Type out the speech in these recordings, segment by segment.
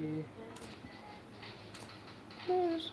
lagi. Yes.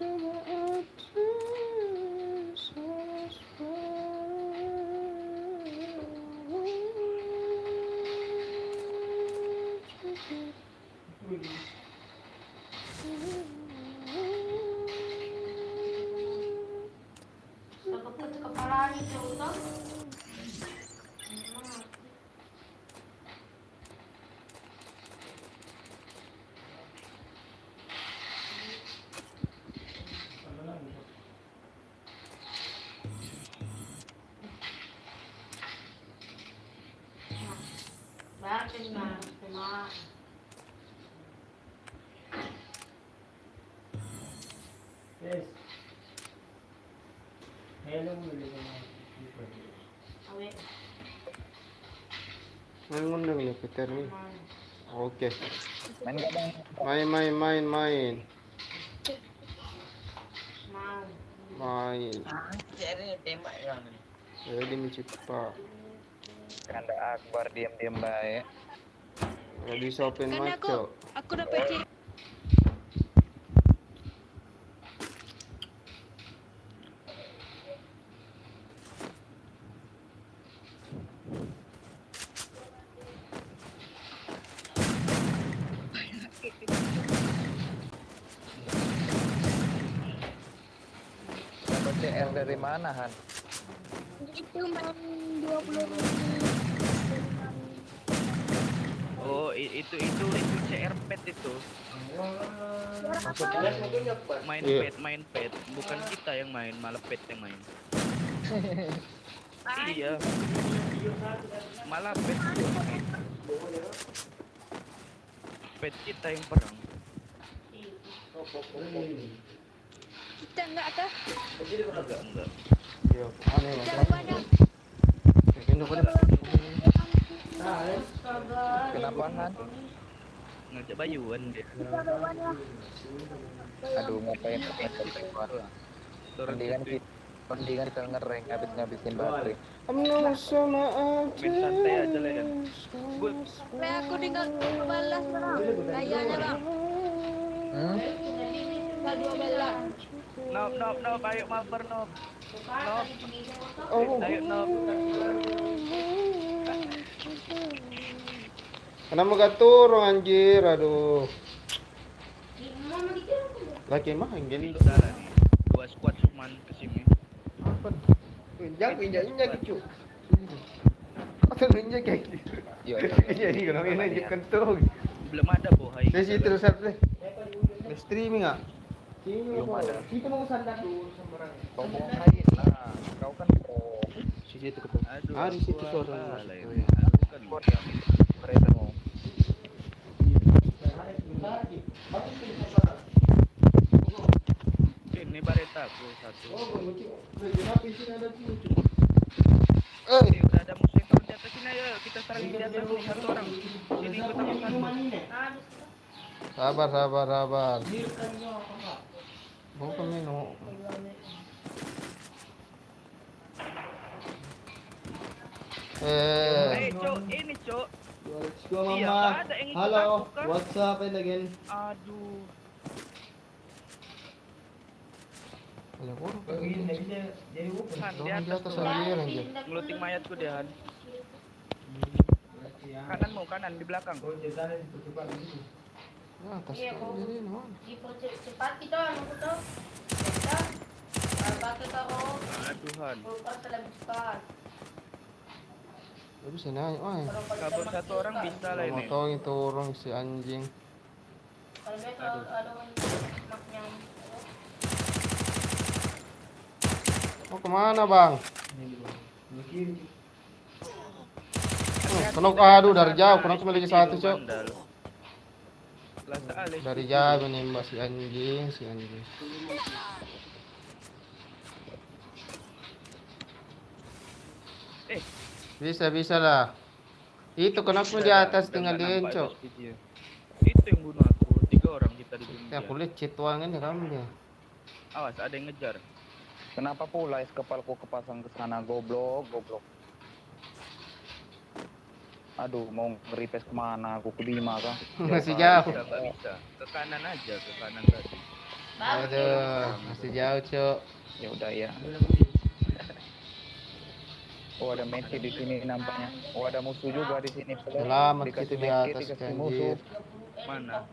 Hello, main ngundang nih Peter nih. Oke. Main nggak bang? Main. Jadi tembak yang Jadi mencipta. Kanda Akbar diam-diam baik. Gak bisa open Kan maco. aku dapat ciri. Dapat CR dari mana Han? Itu main 20.000. Oh, itu CR pet itu. Maksudnya Iya. Main pet, bukan kita yang main, malah pet yang main. Iya. Malah pet kita yang perang. Kita enggak kah? Enggak. Iya, aneh Kita banget. banyak. Ini pada Kenapa Han? Ngajak bayuan dia. Kita banyak. Aduh ngapain Akbar? Mendingan kita ngereng ngabisin baterai. Amno sama Main santai aja lah kan. Aku tinggal 12 bang. Kayaknya bang. Tinggal 12. Nob, ayo mabar Nob. Oh. Ayo Nob. Kenapa gak turun anjir? Aduh. Lagi mah anjir. Salah nih. 2 squad cuman kesini. Apa? Injak cuy. Apa injak kayak gitu? Jadi kalau ini injak kentong. Belum ada bohai. Dari situ terus deh. Streaming ah? Belum ada. Kita mau sandar dulu sembarang. Kau mau ngain lah. Kau kan pro. Di situ ketemu. Aduh. Ah di situ suara. Aku kan Mereka mau. ini bareta aku satu. Udah ada musuh yang turun di atas sini, ayo kita serang di atas nih, satu orang. Sini ikut aku satu. Sabar. Mau minum. Cok, ini cok. Let's go Iya, mama. nggak ada yang ikut Halo, aku, kan? what's up again? Aduh. Han, di atas tuh. Ngeluting mayatku dia Han. Kanan di belakang. Atas Cepat kita aku tuh. Kita Aduh Han. cepat. Aduh sini aja. Kabur satu orang bisa lah ini. Mau itu orang si anjing. Kalau besok ada maknya. Mau kemana bang? Aduh dari jauh, kenapa memiliki satu cok? Dari jauh menembak si anjing. Bisa lah. Itu kenapa di atas tinggalin cok? Itu yang bunuh aku, 3 orang kita dibunuh. Ya kulit cituangan ya kamu ya. Awas ada yang ngejar. Kenapa pula es kepalku kepasang ke sana goblok. Aduh, mau nge-repass kemana? Aku ke Bima kah? Masih jauh. Nggak bisa. Ke kanan aja, ke kanan tadi. Aduh, masih jauh, Cuk. Ya udah ya. Oh, ada medkit di sini nampaknya. Oh, ada musuh juga di sini. Selamat Dikasih kita di medkit, atas, dikasih anjir. musuh. Mana?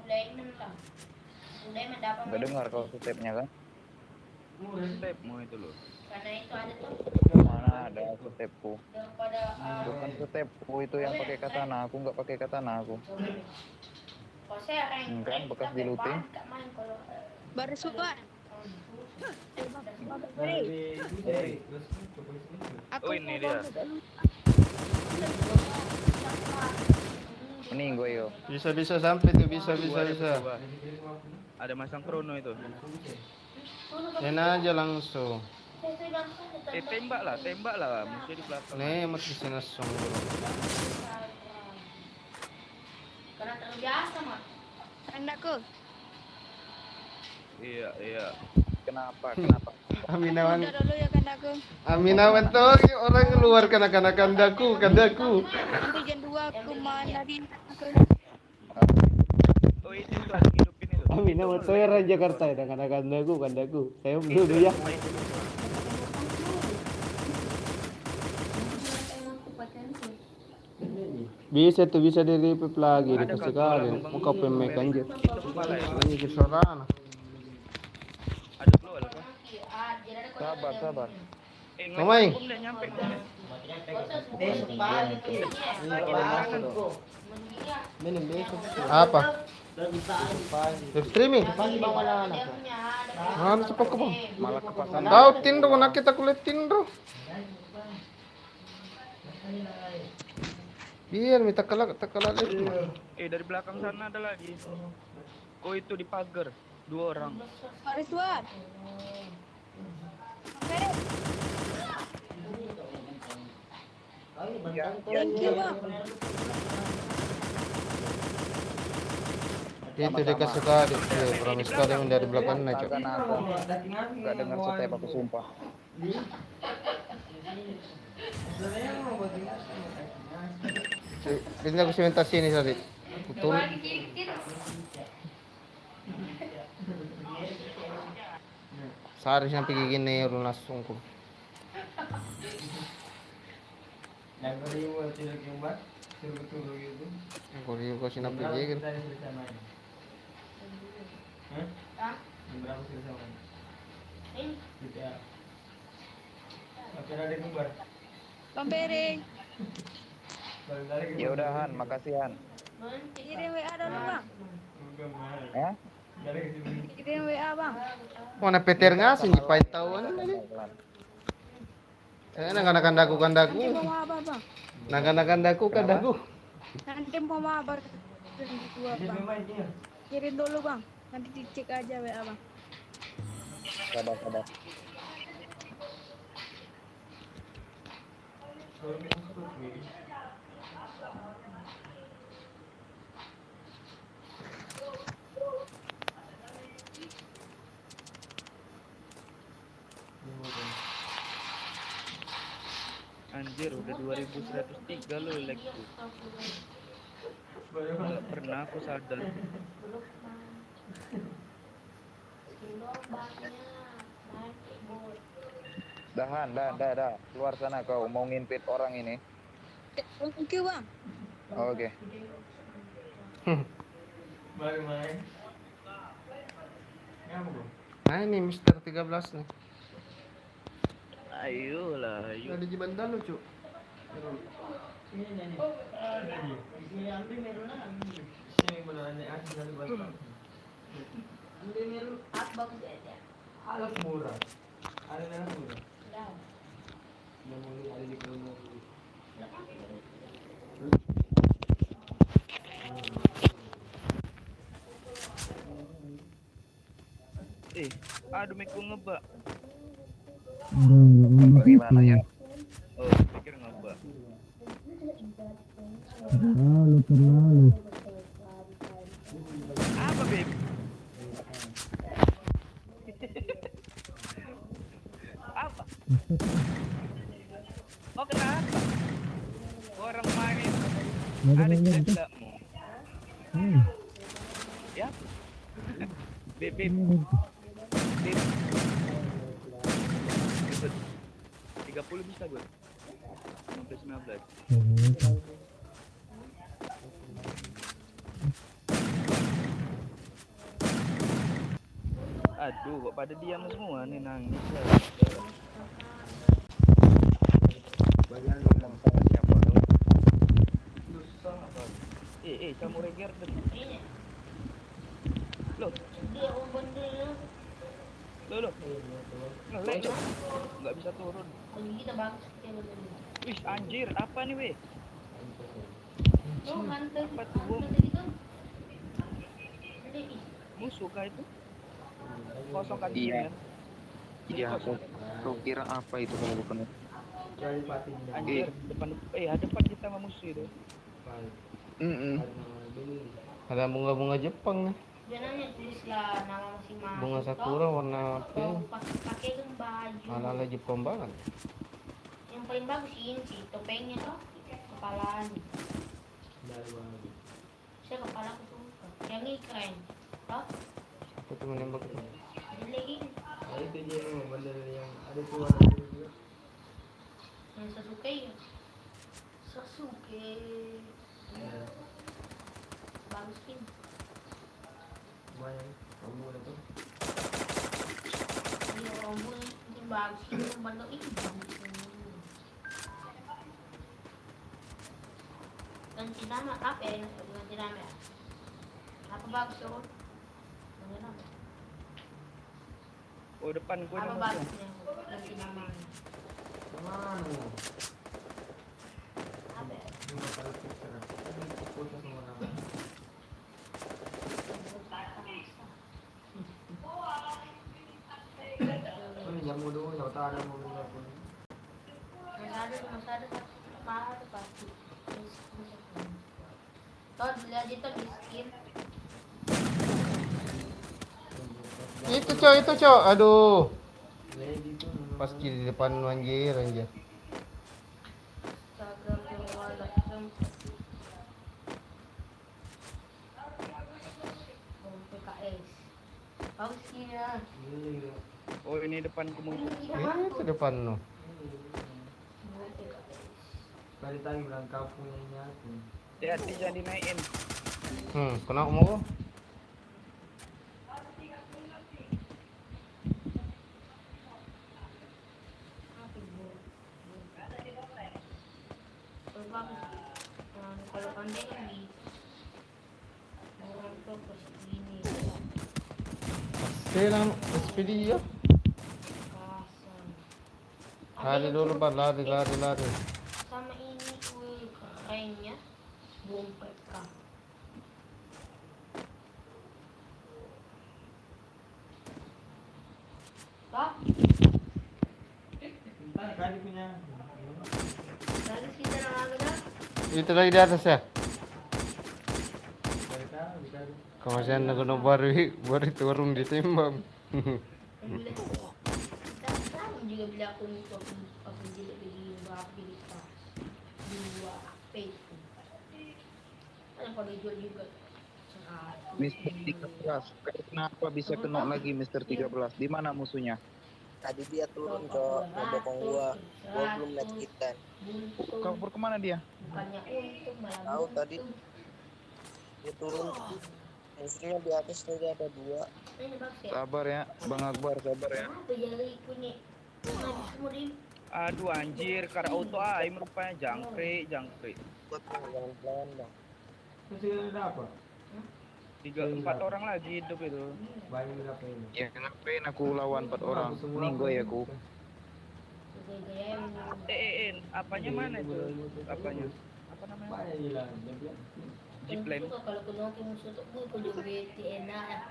Nggak dengar kalau stepnya kan? Stepmu itu loh. Mana ada stepku? Bukan stepku itu yang pakai katana. Aku nggak pakai katana aku. Kan bekas diluting. Baru suka. Aku Oh, ini dia. Mending gue yo. Bisa sampai tuh, bisa. Dua. Ada masang krono itu. Main aja langsung. Tembak lah. Musuh di belakang. Nih, mati sinasong dulu. Karena terbiasa mah. Anakku. Iya. Kenapa? Aminawan, Udah dulu ya kandaku. Aminawan tuh orang keluar karena kandaku. Nanti jam 2 aku mana di aku. Oh, itu tuh ada hidupin itu. Aminawan tuh orang Jakarta ya kandaku. Saya dulu ya. Bisa di repeat lagi di sekali. Muka pemek anjir. Itu kepala ya. Ini kesorana. Ada keluar apa? Sabar. Mamai. Ngomong udah nyampe. Apa? Live streaming. Mana cepat ke bang? Malah kepasan. Tahu Tindro, nak kita kulit Tindro. Biar minta kalah live. Dari belakang sana ada lagi. Oh, itu di pagar. 2 orang. Baris buat. Thank you bang. Itu dia sekali. Promis sekali dari belakang naik. Nggak dengar step aku sumpah. Ini aku sementasi ini tadi. Betul. Seharusnya pergi gini langsung ku. Aku juga sih nak pergi kan. Bang Bering. Ya udah Han, makasih Han. Kirim WA dulu bang. Ya? Kirim WA bang. Mana Peter ngasih nih pain tahuan tadi. Kandaku. Nanti mau apa bang? Kandaku. Nanti mau apa? Dua bang. Kirim dulu bang. Nanti dicek aja WA bang. Sabar. Anjir, udah 2103 lo like-ku. Nggak pernah aku sadar. Dah. Keluar sana kau mau nginpit orang ini. Thank you bang. Oke. Nah ini Mister 13 nih. Ayolah. Ada di bandar lu, Cuk. Aduh mic gua ngebak. Bagaimana ya? Oh, pikir ngebak. Terlalu. Apa, Beb? Apa? Oh, kenapa? Orang main Ada tidak mau. Ya. Beb. Beb. Ikut. 30 bisa gue. 19. Aduh, kok pada diam semua nih nangis ya. Bagian ngomong sama siapa tuh? Samurai Garden. Ini. Loh, Dia benda loh. Ngelek. Nggak bisa turun. bagi kita bagus dia benda. Wih, anjir, apa nih, weh? Lu hantar Apa tuh, Bung? gitu. Jadi Musuh kah itu? Kosong kan Iya. ya? Iya, kau kira apa itu kalau bukan? Anjir, depan kita sama musuh itu. Ada bunga-bunga Jepang nih. dia nanya tulislah nama masing-masing. Bunga sakura warna Kau pink. pakai kan baju. Ala-ala Jepang banget. Yang paling bagus ini sih topengnya tuh, kepalanya. Saya kepala aku suka. Yang ini keren. Toh? Aku tuh menembak itu. Ada lagi Itu dia benda yang ada tuh yang Sasuke ya. Sasuke. Bagus ini. banyak kamu itu. Ini rombong ini bagus ini bentuk ini. Ganti nama apa ya? Ganti nama ya? Apa bagus ya? Ganti nama. Oh, depan gue Apa nih musuh. bagusnya? Ganti nama. Mana? Apa ya? Ini kalau terserah. Ini foto semua nama. Ini jamu dulu, jauh tak ada mobil apa. Masih ada mahal tuh pasti. Tuh beli aja tuh di skin. Itu cok, aduh. Pas di depan anjir. Astagfirullahaladzim. PKS. Bagus sih ya. Oh, ini depan ke musuh. Itu depan no. Kali tadi bilang kampungnya aku. Hati-hati jangan dinaikin. Kena mau? Kalau pandai kan di orang tuh pas ini Selang SPD ya. kasan. Lari dulu pak, lari. Sama ini kue kerennya bom PK. Pak, Kali punya. lagi kita nang ada. Itu lagi di atas ya. Kali tahu, kali. Kemasan nak baru turun ditembak. Sama juga bila aku tidak begini berapa kita dua peso. Ada pada jual juga. Mister 13. Kenapa bisa kena lagi Mister 13? Di mana musuhnya? Tadi dia turun ke belakang gua belum naik kita. Kabur kemana dia? Bukannya untung malah Tahu buntung. tadi dia turun, musuhnya di atas tadi ada dua. Ini bagus ya. Sabar ya, Bang Akbar, sabar ya. Kenapa jadi punya habis semua di Aduh, anjir, karena auto aim rupanya jangkrik. Buat pelan-pelan bang. Masih ada apa? 4 orang lagi hidup itu. Banyak berapa ini? Ya ngapain aku lawan 4 orang? Ninggo ya aku. gaya-gaya yang Apanya mana itu? Apanya? Apa namanya? Banyak hilang. Dia bilang. Zipline. juga kalau kenoki musuh tuh gue kunjung BT enak.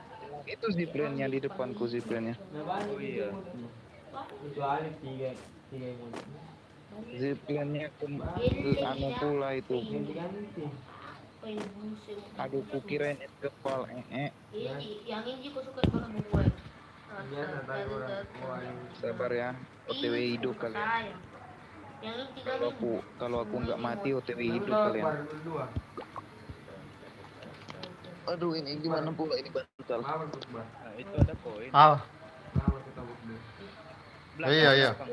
Itu zipline-nya di depanku zipline-nya. Nah banyak Oh, iya. Kecuali tiga emot. Zipline-nya anu pula itu. Ganti. Apa ini musuh? Aduh, kukirain itu kepal Yang ini gue suka kalau gue. Biasa tadi orang. Wah, Sabar ya, OTW hidup kalian. Sayang. Yang ini 3 minggu. Kalau aku nggak mati OTW hidup kalian. Aduh, ini gimana pula ini bantal. Nah, itu ada koin. Ah, Belakang, iya, iya. belakang.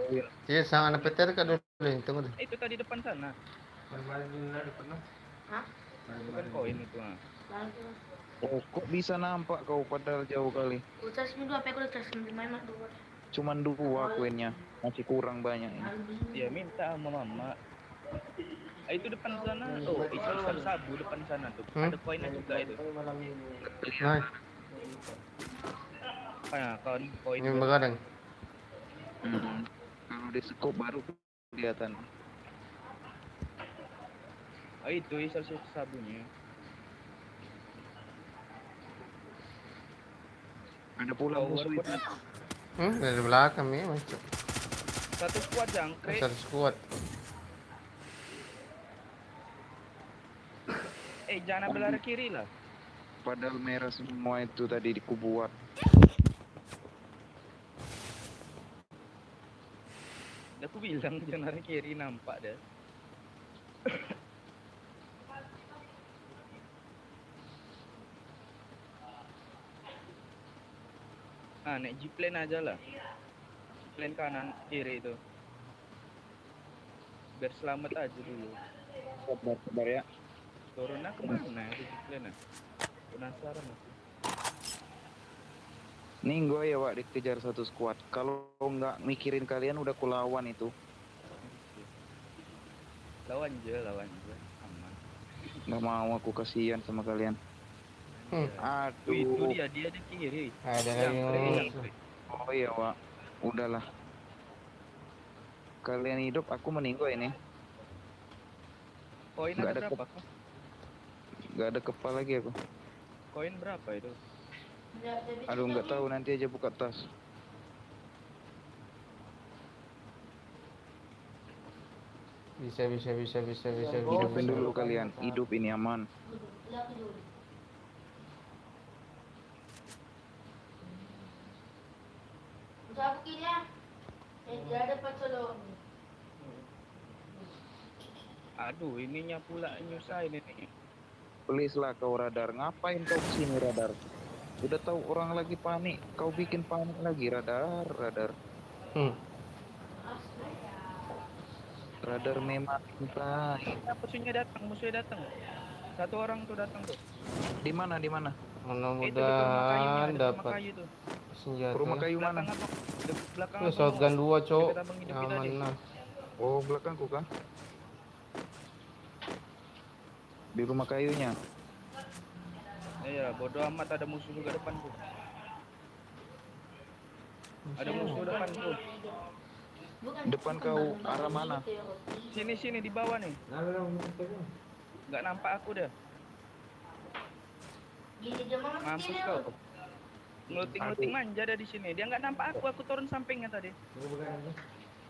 iya sama anak petir kan dulu. Tunggu deh. Itu tadi depan sana. Hah? Bukan koin itu. Nah. Lalu Oh, kok bisa nampak kau padahal jauh kali. aku charge dulu, HP aku udah charge main mak 2. Cuman 2 koinnya, masih kurang banyak ini. Ya minta sama mama. Ah, itu depan sana. Oh, itu sabu depan sana tuh. Ada koinnya juga itu. Nah, Nah, koin ini begadang. Kalau di scope baru kelihatan. Ah, itu sabunya. Ada pula musuh itu. Dari belakang nih, macam. Satu squad jangkrik. Besar squad. Jangan belar kiri lah. Padahal merah semua itu tadi dikubuat. Udah aku bilang jangan arah kiri, nampak deh. Naik G-plane aja lah. Plane kanan kiri itu. Biar selamat aja dulu. Sabar ya. Turunnya kemana itu G-plane? Penasaran aku. Nih gue ya Wak dikejar satu squad. Kalau nggak mikirin kalian udah kulawan itu. Lawan aja. Aman. Nggak mau aku kasihan sama kalian. Tuh, itu Aduh. dia di kiri. Ada lagi Jangkrik. Oh iya Wak. Udahlah. Kalian hidup, aku meninggal ini. Koin Nggak ada ada berapa kok? Nggak ada kepala lagi aku. Koin berapa itu? Aduh nggak tahu, nanti aja buka tas. Bisa. Hidupin dulu kalian. Hidup ini aman. Udah aku kiri ya. Tidak ada pacolong. Aduh, ininya pula nyusahin ini. Please lah kau radar. Ngapain kau kesini radar? Udah tahu orang lagi panik, kau bikin panik lagi radar. Radar memang entah. Musuhnya datang. Satu orang tuh datang tuh. Di mana? Itu dekat Mudah-mudahan rumah dapat kayu tuh. senjata. Rumah kayu mana? Belakang apa? Belakang Itu apa? shotgun 2, Cok. Dekat abang hidupin tadi. Aman lah. Oh belakangku kah? Di rumah kayunya. Iya, bodo amat, ada musuh juga depanku. Ada musuh depanku. Depan kau arah mana? Sini di bawah nih. Nggak nampak aku dah. Gini dia mama Mampus kecil. kau. Ngeluting manja ada di sini. Dia nggak nampak aku turun sampingnya tadi.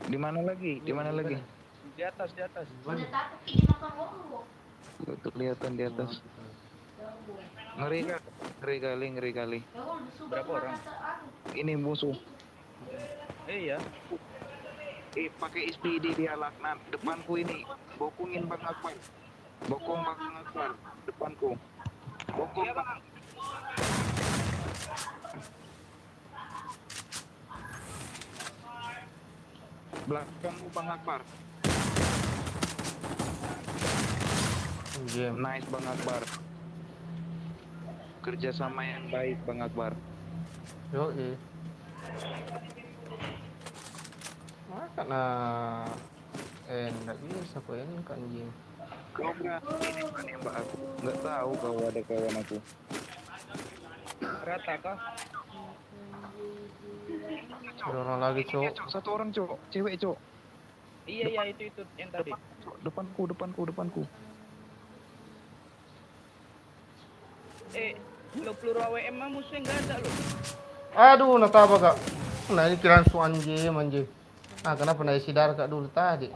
Di mana lagi? Di mana lagi? Di atas. Udah takut ini makan wong. Nggak kelihatan di atas. Ngeri kali. Berapa orang? Ini musuh. Iya. Pakai SPD dia laknat. Depanku ini. Bokongin Bang Akbar. Bokong Bang Akbar. Depanku. Bokong Iya, Bang. Belakangmu Bang Akbar. Game. Nice Bang Akbar. Kerjasama yang baik Bang Akbar. Yoi. Karena enggak bisa kok ini kan anjing. Kau berani nembak aku? Nggak tahu kau ada kawan aku. Rata kah? Ada orang lagi, Cok. Cok, satu orang Cok, cewek Cok. Iya itu yang tadi. Depanku. Lo peluru AWM mah musuhnya nggak ada lo. Aduh, nak apa kak? Nah ini kirain su anjing. Ah kenapa naik sidar kak dulu tadi?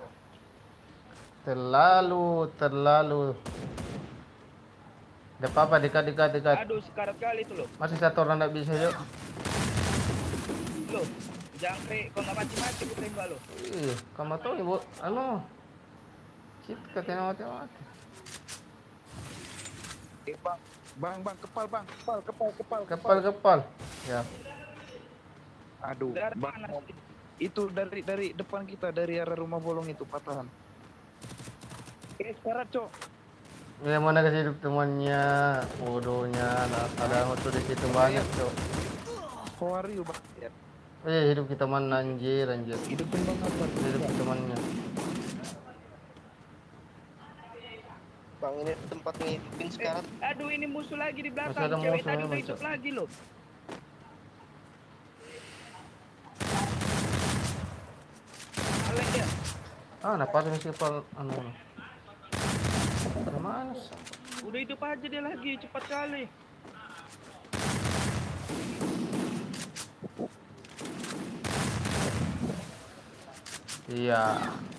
Terlalu. Ada apa dekat. Aduh, sekarat kali itu lo. Masih satu orang tak bisa yuk. Lo, lo. Jangan sampai kau nggak mati-mati gue tembak lo. Iya, kamu tahu ibu, shit katanya mati-mati. Bang, kepal bang, Kepal. Ya. Aduh, Darah bang, panas. itu dari depan kita, dari arah rumah bolong itu patahan. Sekarat cok. Ya mana kasih hidup temannya, bodohnya, ada musuh di situ banyak cok. How are you bang? Ya. Hidup kita mana anjir. Hidupin bang apa? Hidup temannya. Bang, ini tempat ngidupin sekarang. Aduh ini musuh lagi di belakang. Masih ada Cewek musuh, tadi udah Bang, hidup Cok. lagi lo. Alek ya. Napas misi pal Mana sih? Udah hidup aja dia lagi, cepat kali. Iya.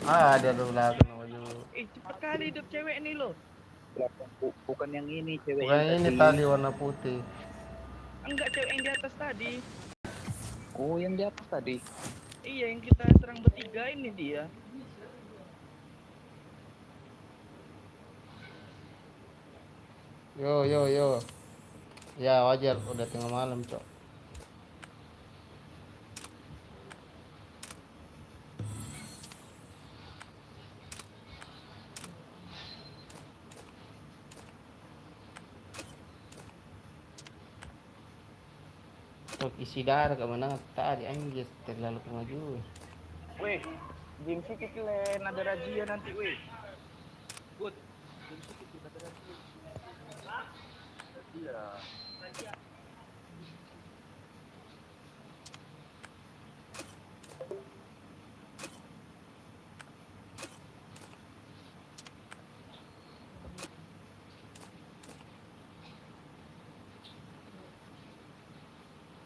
Dia ada belakang baju. Cepat kali hidup cewek nih lo. Bukan yang ini cewek. Bukan yang ini tadi warna putih. Enggak, cewek yang di atas tadi. Oh, yang di atas tadi. Iya, yang kita serang bertiga ini dia. Yo. Ya wajar, udah tengah malam cok. Isi darah ke mana tadi anjir terlalu kemajuan. Weh, game sikit len ada razia nanti weh. Good. Game sikit ada razia. Iya.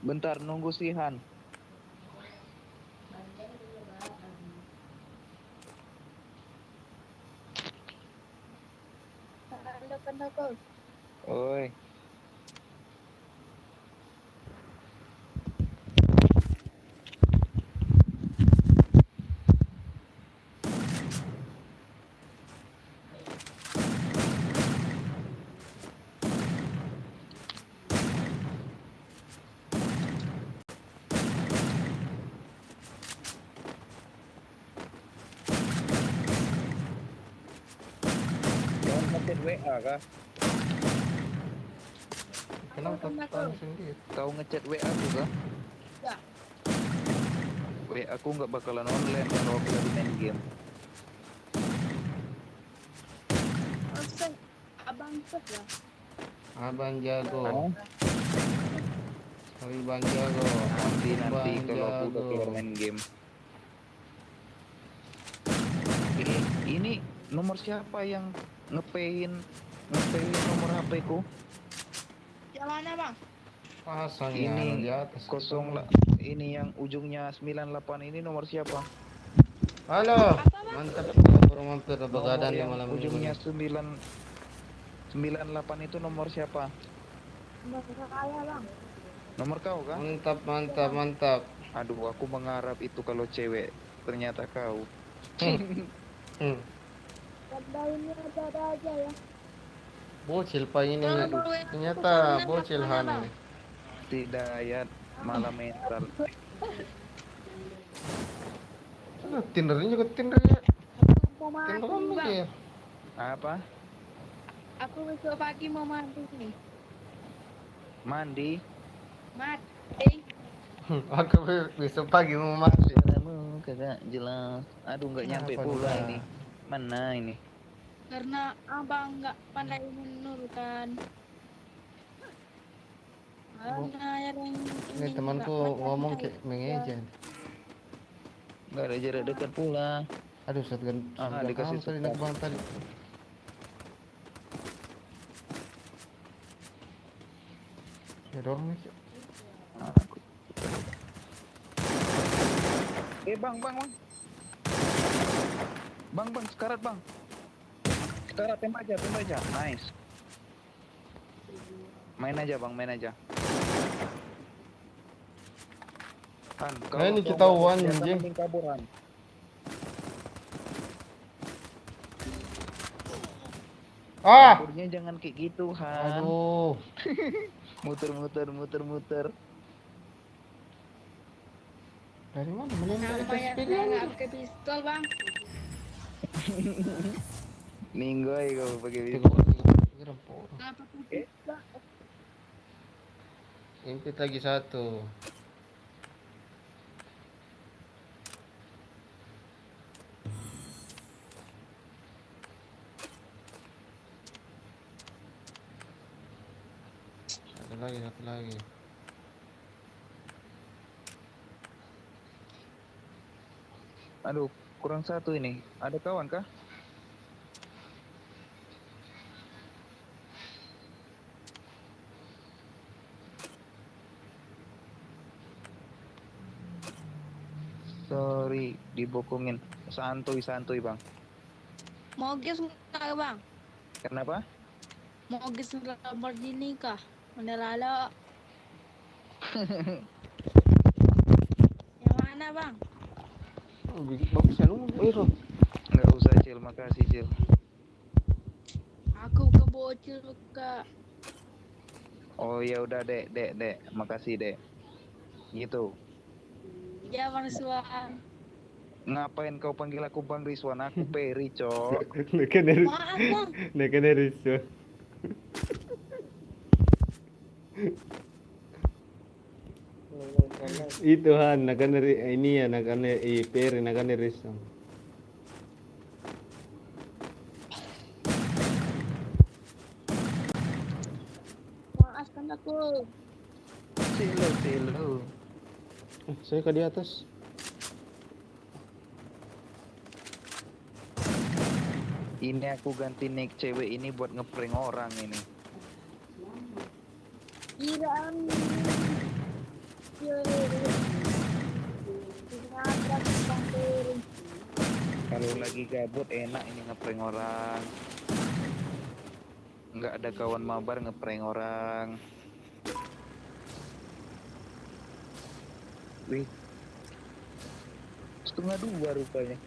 Bentar, nunggu si Han. Anda kau. Oi. Jangan pakai WA kah? Kenapa tahu sendiri? Kau ngechat WA juga? Ya. WA aku nggak bakalan online kalau aku lagi main game. Offset. Abang set lah. Abang jago. Hah? Abang jago. Nanti Abang kalau aku udah keluar jago. main game. Ini nomor siapa yang ngepein nomor HP ku? Yang mana bang? Pasang Ini yang di atas. kosong lah. Ini yang ujungnya 98 ini nomor siapa? Halo. Apa, Bang? Mantap kita mampir begadang di yang malam ujungnya minggu. 98 itu nomor siapa? Mbak kaya bang. Nomor kau kan? Mantap. Aduh, aku mengharap itu kalau cewek, ternyata kau. Pada ini ada aja ya. Bocil pak ini. Kalau gue- Ternyata aku bocil sana, Han Bang. ini. Tidak ya, malah mental. Tindernya juga Tinder ya. Aku mau Tinder mandi apa bang. ya? Apa? Aku besok pagi mau mandi nih. Mandi? Mati. Aku besok pagi mau mati. Suaramu kagak jelas. Aduh, nggak nyampe Apa pula dah? ini. Mana ini? Karena abang nggak pandai menurutkan. Karena yang Ini temanku ngomong kayak mengeja. Nggak ada jarak dekat pula. Aduh, shotgun dikasih tadi support. nak bang tadi. Ya dorong nih. Cok. Bang. Bang, sekarat bang. Sekarat, tembak aja. Nice. Main aja bang, main aja. Han, ini tahu ketahuan, senjata anjing. mending kabur, Han. Ah! Kaburnya jangan kayak gitu, Han. Aduh. Muter. Dari mana menembak itu Namanya sepeda? saya nggak pakai pistol bang. Ninggoy kau pakai Tengok kira po. Nggak pakai pistol. Impit lagi satu. Satu lagi. Aduh, kurang satu ini. Ada kawan kah? Sorry, dibokongin. Santuy bang. Mau gas nggak bang? Kenapa? Mau gas Lamborghini kah? Menelala. Yang mana bang? Oh, bagus ya lu. Iro. Nggak usah Cil, makasih Cil. Aku ke bocil kak. Oh ya udah dek, makasih dek. Gitu. Ya bang Suan. Ngapain kau panggil aku Bang Rizwan? Aku Peri, cok. Maaf bang. Nekan dari itu. Itu Han, nakan dari ini ya, nakan dari Peri, nakan dari Rizal. Maafkan aku. Silo. Saya ke di atas. Ini aku ganti nick cewek ini buat ngeprank orang ini. Irang. Kalau lagi gabut enak ini ngeprank orang. Nggak ada kawan mabar ngeprank orang. Wih, 1:30 rupanya.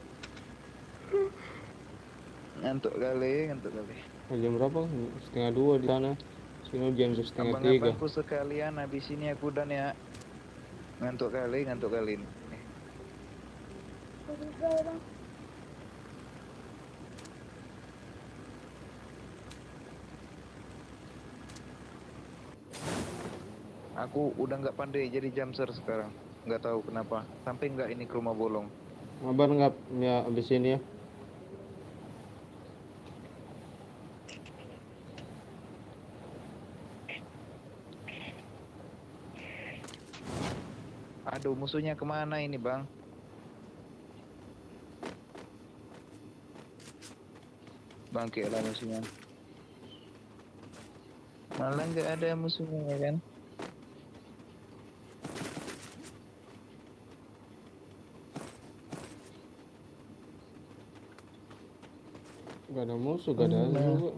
Ngantuk kali. Jam berapa? 1:30 di sana. Sini jam 1:30. Abang-abangku sekalian, habis ini aku dan ya. Ngantuk kali. Aku udah nggak pandai jadi jamser sekarang. Nggak tahu kenapa. Sampai nggak ini ke rumah bolong. Mabar nggak ya abis ini ya? Aduh, musuhnya kemana ini bang? Bangkit lah musuhnya. Malah nggak ada musuhnya ya kan? Gak ada musuh, gak ada juga.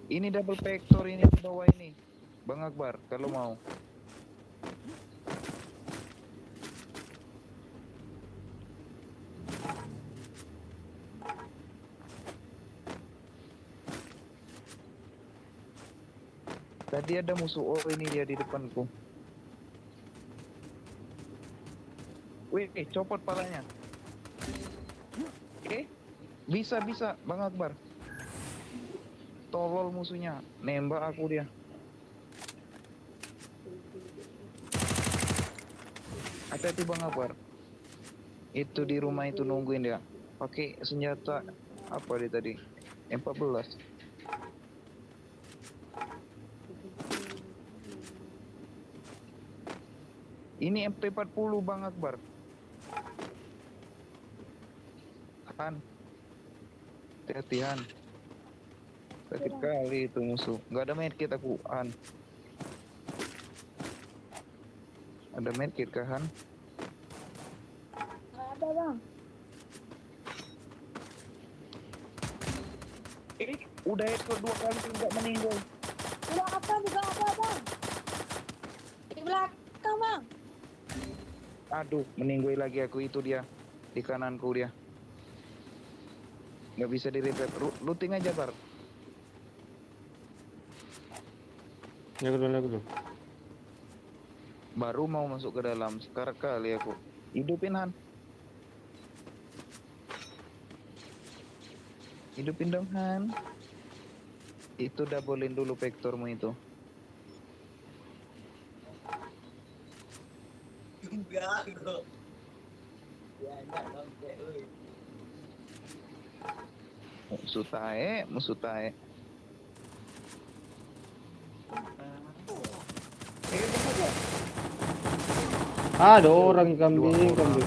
Ini double vector ini di bawah ini. Bang Akbar, kalau mau. Tadi ada musuh, oh ini dia di depanku. Wih, copot palanya. Bisa, Bang Akbar. Tolol musuhnya, nembak aku dia. Hati-hati Bang Akbar. Itu di rumah itu nungguin dia. Pakai senjata apa dia tadi? M14. Ini MP40 Bang Akbar. Han. Hati-hati Han. Sakit kali itu musuh. Gak ada medkit aku Han. Ada medkit kah Han? Nggak ada bang. Udah headshot 2 kali tidak meninggal. Buka apa bang? Di belakang bang. Aduh, meninggoy lagi aku, itu dia. Di kananku dia. Nggak bisa di revive. Looting aja, Bar. Ya dulu. Baru mau masuk ke dalam. Sekarang kali aku. Hidupin, Han. Hidupin dong, Han. Itu doublein dulu vektormu itu. Enggak, bro. Ya, enggak dong, woi. Musuh tae. Ada orang Dua kambing. orang.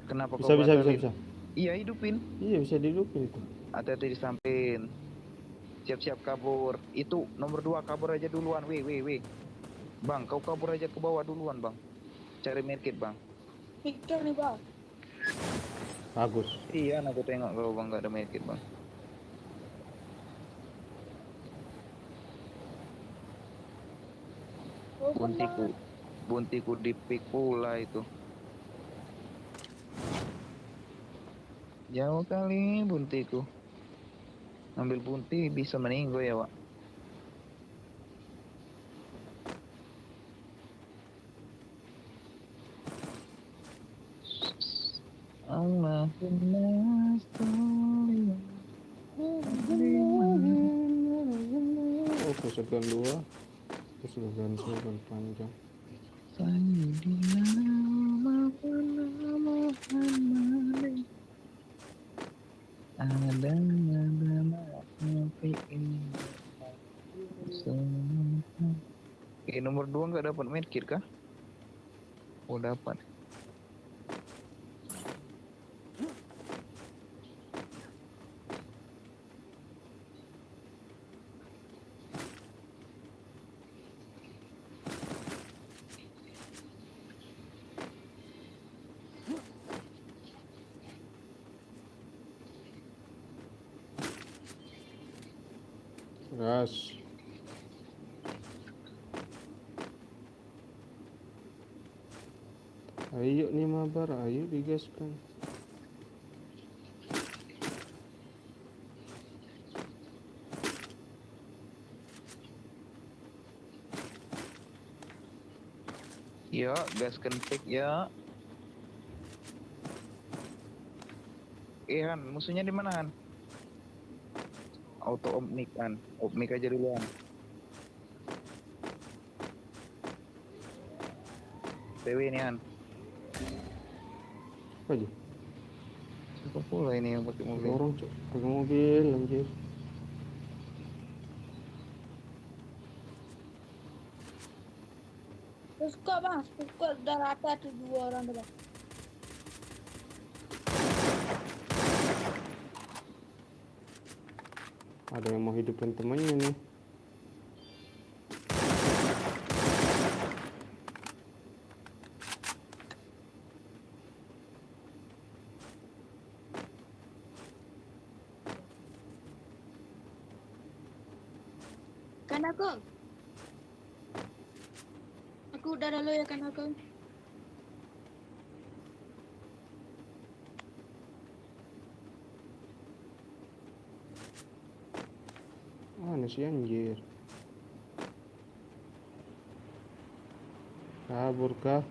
Kenapa Bisa. kau batalin? Iya, hidupin. Iya bisa dihidupin itu. Hati-hati disamping. Siap-siap kabur. Itu nomor 2 kabur aja duluan. Weh. Bang, kau kabur aja ke bawah duluan, Bang. Cari medkit, Bang. Victor nih bang. Bagus. Iya, aku tengok kau, Bang, gak ada medkit, Bang. Buntiku dipik pula itu. Jauh kali buntiku. Ambil bunti bisa meninggal ya, Pak. Allahumma sholli Oke, sekian 2. Terus sekian panjang. Sayyidina Muhammad. Ada nomor 2 nggak dapat medkit kah? Oh, dapat. Gas. Ayo nih mabar, ayo digaskan. Ya, gas kentik ya. Han, musuhnya di mana, Han? Auto omnik, Han. Omnik aja duluan. PW nih, Han. Apa aja? Siapa pula ini yang pakai mobil? Orang cok, pakai mobil anjir. Terus kok bang, kok udah rata tuh 2 orang tuh bang. Ada yang mau hidupin temannya nih. Kan aku udah dulu ya kan aku. Mana sih anjir? Kabur kah?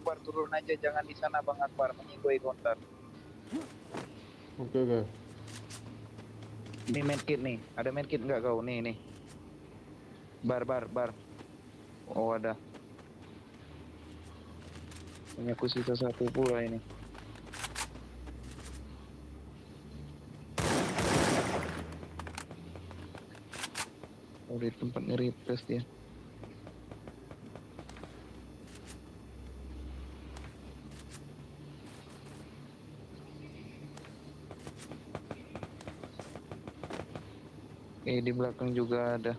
Akbar, turun aja, jangan di sana, Bang Akbar, menyinggoi kontak. Oke. Ini medkit nih, ada medkit nggak kau? Nih. Bar. Oh, ada. Ini aku sisa satu pula ini. Oh, di tempatnya refresh dia. Di belakang juga ada.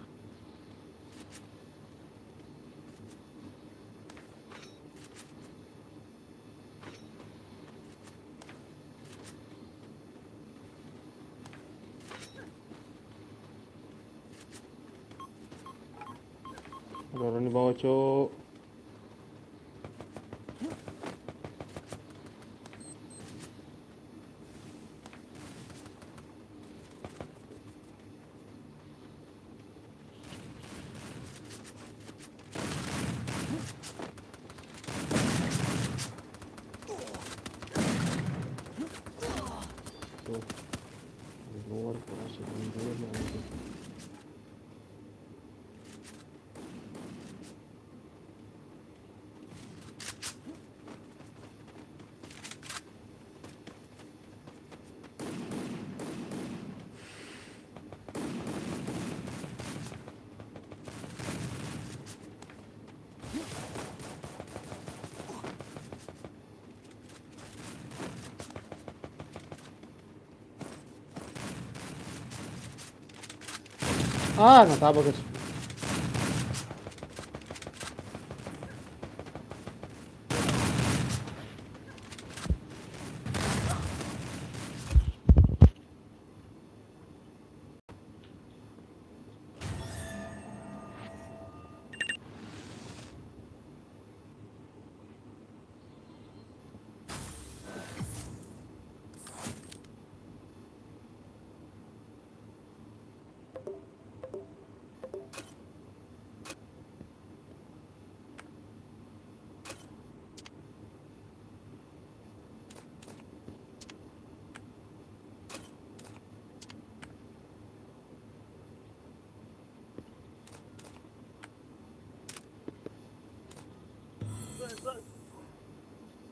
Ada orang di bawah, Cuk. Tuh. Di luar masih belum nanti. Nataba guys.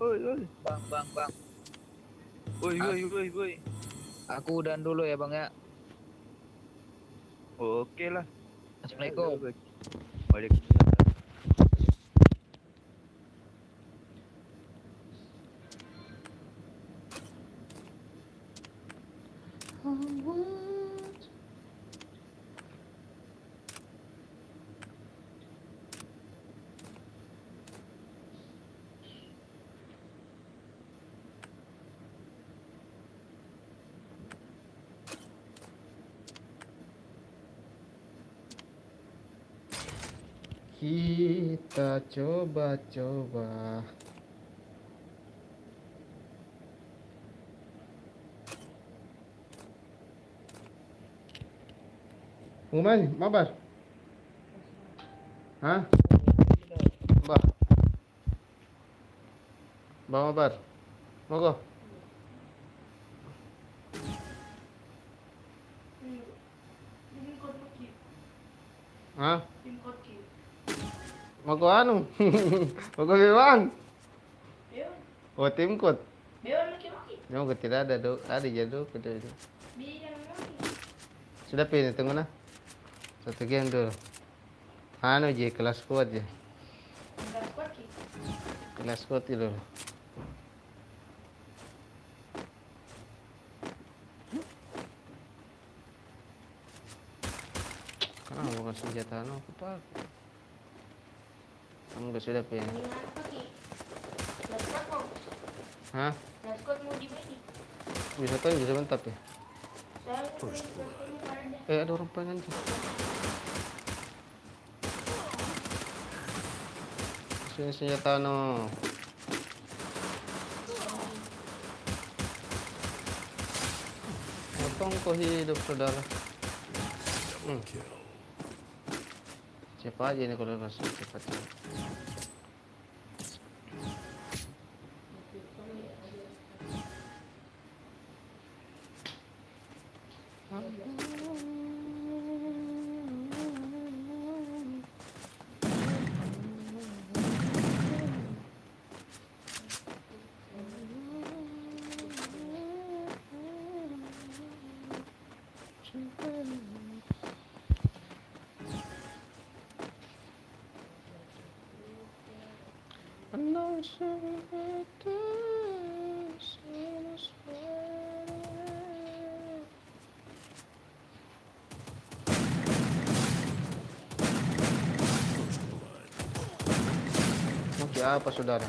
Oi. Bang. Oi. Aku udahan dulu ya, Bang ya. Oke lah. Assalamualaikum. Waalaikumsalam. Kita coba. Umay, mabar. Hah? Mbah. Mbah mabar. Monggo. Hah? Monggo anu. Monggo Bang. Oh, tim kod. No, tidak ada, Dok. Ada ya, Dok. Sudah pilih, tunggu nah. Satu game dulu. Anu je kelas kuat je. Kelas kuat dulu. Karena bukan senjata anu apa? Kamu udah sudah pilih. Hah? Bisa tuh bisa mantap ya. Ada orang pengen tuh. Sini senjata no. Potong kau hidup saudara. Siapa aja ini kalau masuk cepat. Maki apa saudara?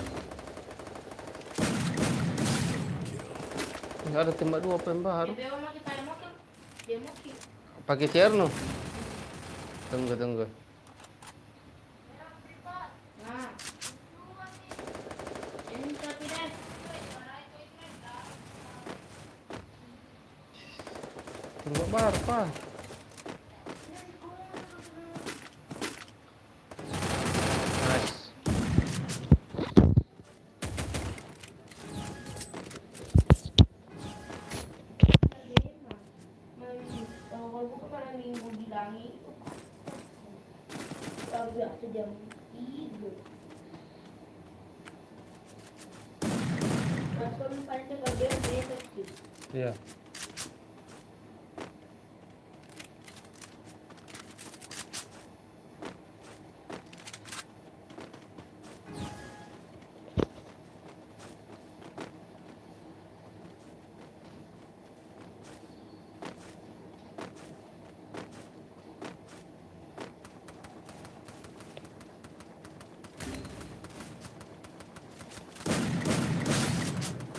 Nggak ada tembak dua apa yang baru? Dia mau kita motor. Dia mau kita. Pakai Cherno. Tunggu. Nah. Ini tapi deh. Tembak baru pak. Nice. Kalau bukan pada minggu bilangin itu agak sejam tidur. Mas kalau misalnya kerja besok sih. Iya.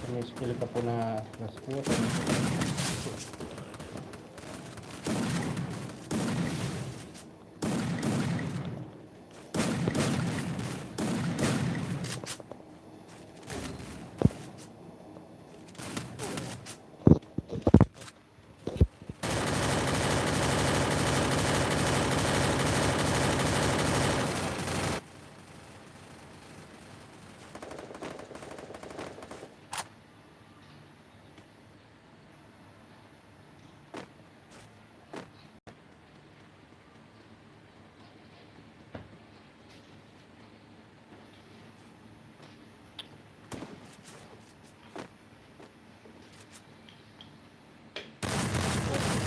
Kami sekali kapuna nas kuat.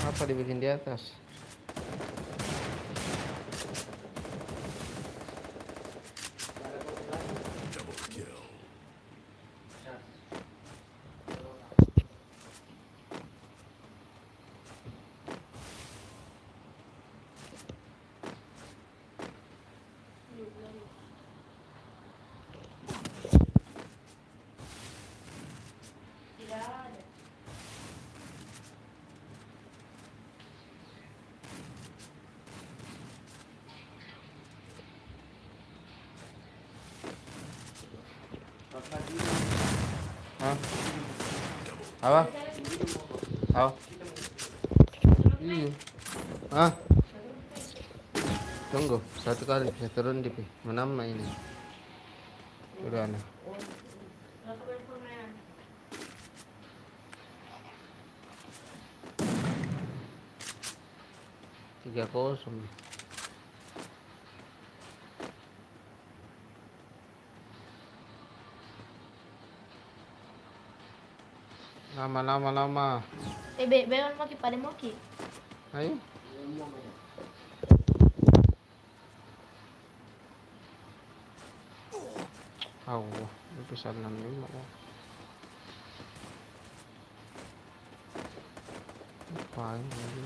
Apa dibikin di atas? Tidak ada. Hah? Apa? Apa? Iya. Hah? Tunggu, satu kali saya turun di mana ini. Udah nah. Lakukan permainan. Tiga kosong. Lama. Bewan mau pada mau ki. Ayo. Allah, bisa 65 lah. Ngapain lagi?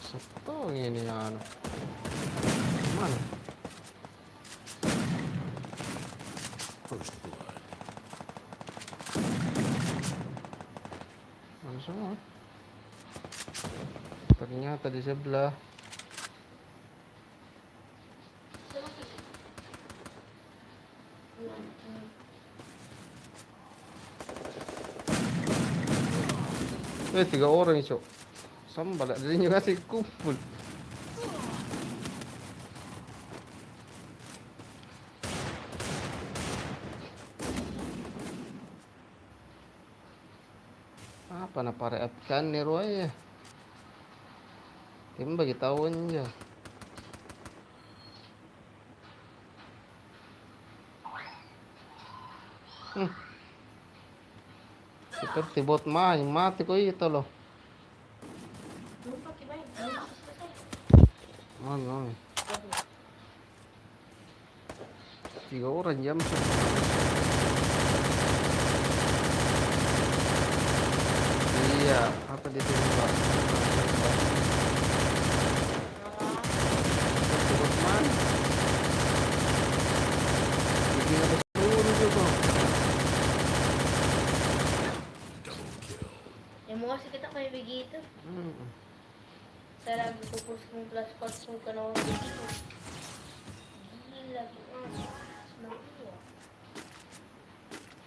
Satu ini anu. Mana? Mana semua? Ternyata di sebelah. Tiga orang itu. Sambal adanya kasih kumpul. Apa na pare atkan ni Roy? Tim bagi tahun aja. Seperti bot main mati ko itu loh. Lupa ki baik. Mana? 3 orang jam. Iya, apa dia tembak? Tembak mana? Bikin apa sepuluh juga. Emosi kita kayak begitu. Saya lagi fokus ke kelas kosong ke orang begitu. Gila gimana?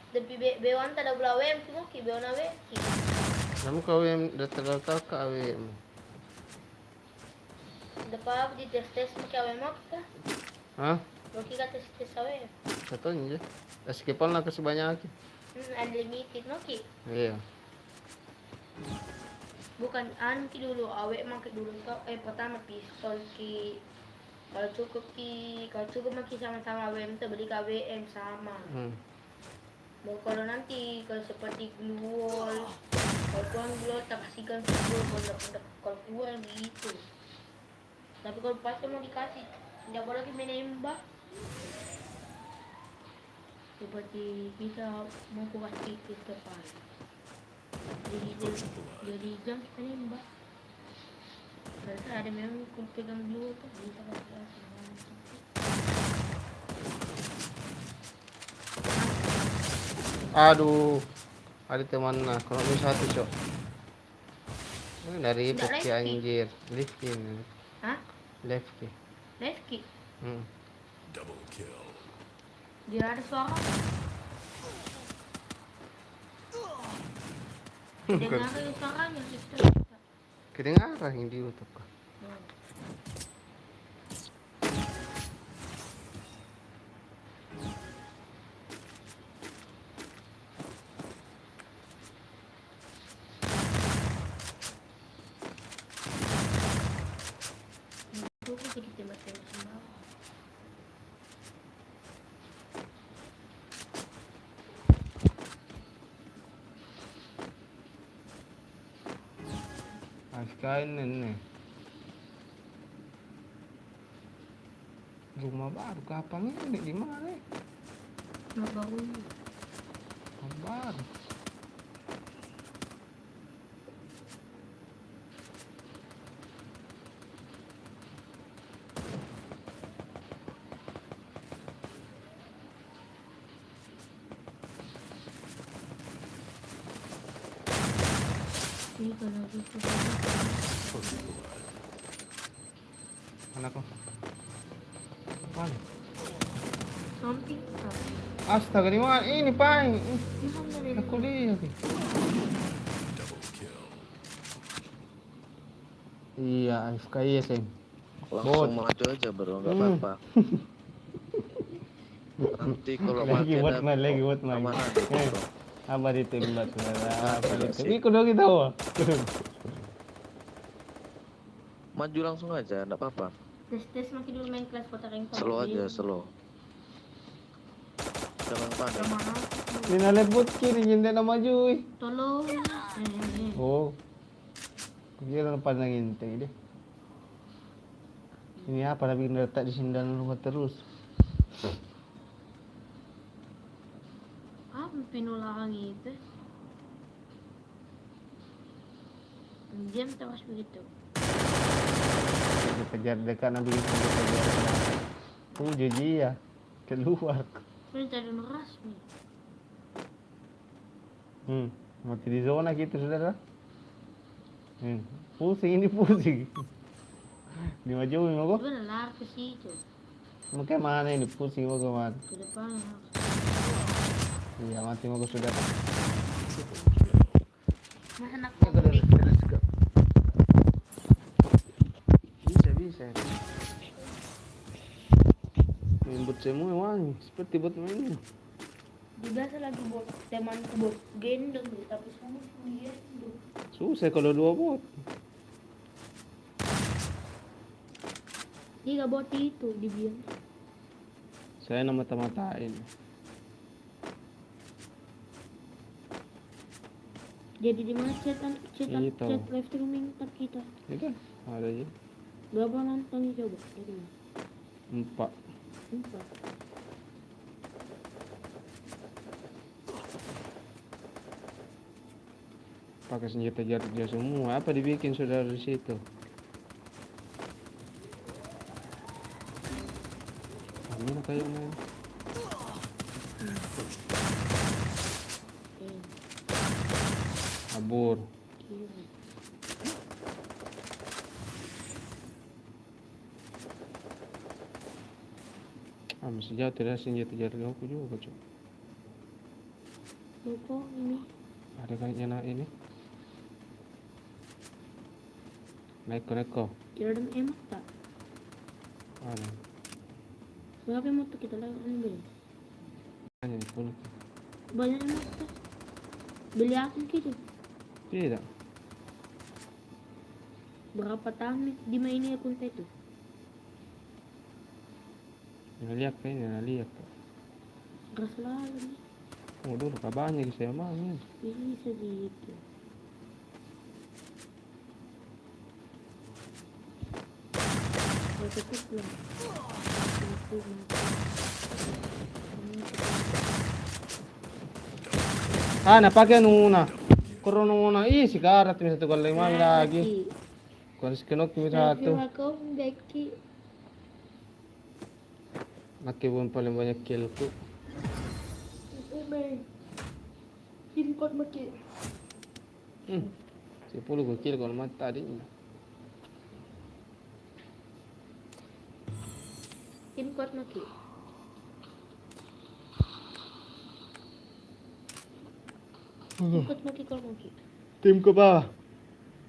Tapi bewan tak ada belawem semua ki bewan awe ki. Kamu kawin data-data kawin. Dapat di tes maki awe mak ka. Hah? Maki ka tes awe. Katanya aja. Eskipun lah kesebanyak. Unlimited no ki. Iya. Bukan ki dulu awe maki dulu ka pertama pistol ki. Kalau cukup maki sama-sama WM tuh beli KWM sama. Kalau nanti kalau seperti glue wall, kalau tuan glue tak kasihkan glue kalau keluar gitu. Tapi kalau pas mau dikasih, tidak boleh lagi menembak. Seperti kita mau kasih ke depan. Jadi jam kita nembak. Kalau ada memang pegang glue tuh bisa kasih. Aduh, ada teman nah, kalau bisa satu cok. Dari Putki anjir, Lifki. Hah? Lefki. Lefki? Double kill. Dia ada suara. Dengar suaranya kita. Kedengaran yang di YouTube. Kain ini rumah baru kapan ini di mana? Rumah baru. Rumah baru. Ini kalau gitu. Anakku. Apaan? Samping. Astaga, di mana? Ini, Pak. Aku lihat. Iya, AFK iya, Sen. Langsung maju aja bro, nggak apa-apa. Nanti kalau Lagi mati buat ada main, lagi buat main. amanah gitu bro. Apa ditembak? Apa Iya itu? sih. Ikut dong kita, wah. Maju langsung aja, nggak apa-apa. Tes makin dulu main kelas kota ring. Slow aja, slow. Jangan panik. Ini nalebut kiri, jinda na maju. Tolong. Oh. Kira na pandang hintay deh. Ini apa tapi letak di sini dan luar terus. Apa pinulakan itu? Diam terus begitu. Kejar dekat nabi kita kejar. Jadi ya keluar. Ini tadi rasmi. Mati di zona gitu saudara. Pusing ini pusing. Di maju mau kok. Gue lari ke situ. Mau ke mana ini pusing mau ke mana? Ke depan. Iya mati mau ke saudara. Mas anak komik. Bisa. Main semua wangi seperti bot mainnya. Biasa lagi buat temanku buat gendong tapi semua gendong. Susah kalau 2 bot. 3 bot itu dibilang. Saya nama mata-matain. Jadi di mana chat Itu. live streaming ntar kita. Itu ada aja. Berapa nonton coba? Jadi 4. 4. pakai senjata jarak jauh semua. Apa dibikin saudara di situ? Mana kayaknya? Kabur. Masih jauh tidak senjata jarak jauh juga cok. Kok ini? Ada kayaknya nak ini. Neko. Kira ada emak tak? Ada. Berapa emak tuh kita lagi ambil? Hanya 10. Banyak emak tak? Beli akun gitu? Tidak. Berapa tahun dimainin akun itu? Lihat kayaknya lihat. Gak selalu nih. Oh dulu kabarnya saya maunya. Bisa gitu. Cukup belum? Napakai nuna. Corona nuna. Si karat mi satu kali lagi. Kalau sekenok mi satu. Aku Becky. Maki pun paling banyak kill ku. Import Maki. 10 gue kill kalau mati tadi. Import Maki. Import Maki kalau Maki. Tim ke bawah.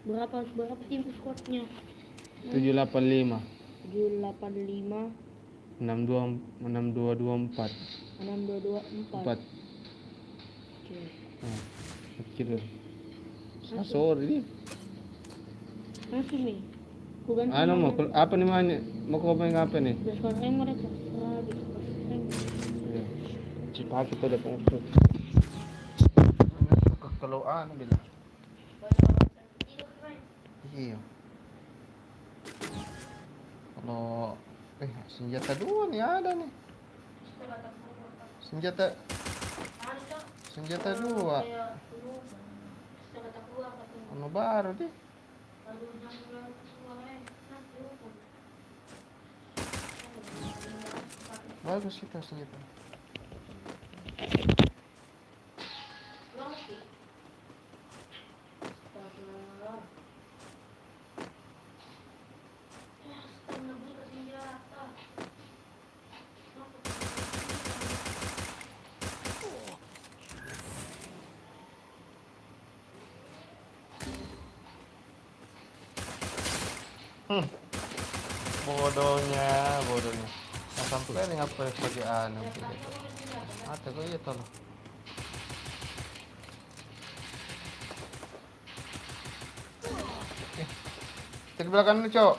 Berapa tim squadnya? 785. 785 6224. 6224. 4. Oke. Kecil. Sorry. Masih nih. Ku ganti. Mau apa nih mana? Mau kau main apa nih? Sekarang yang mereka. Cepat kita udah pengurus. Kalau bilang. Iya. Kalau senjata 2 nih ada nih. Senjata 2. Baru deh. Bagus itu senjata. Bodohnya. Nah, sampai ini apa sebagai anu gitu. Ada kok iya tolong. Di belakang dulu, Cok.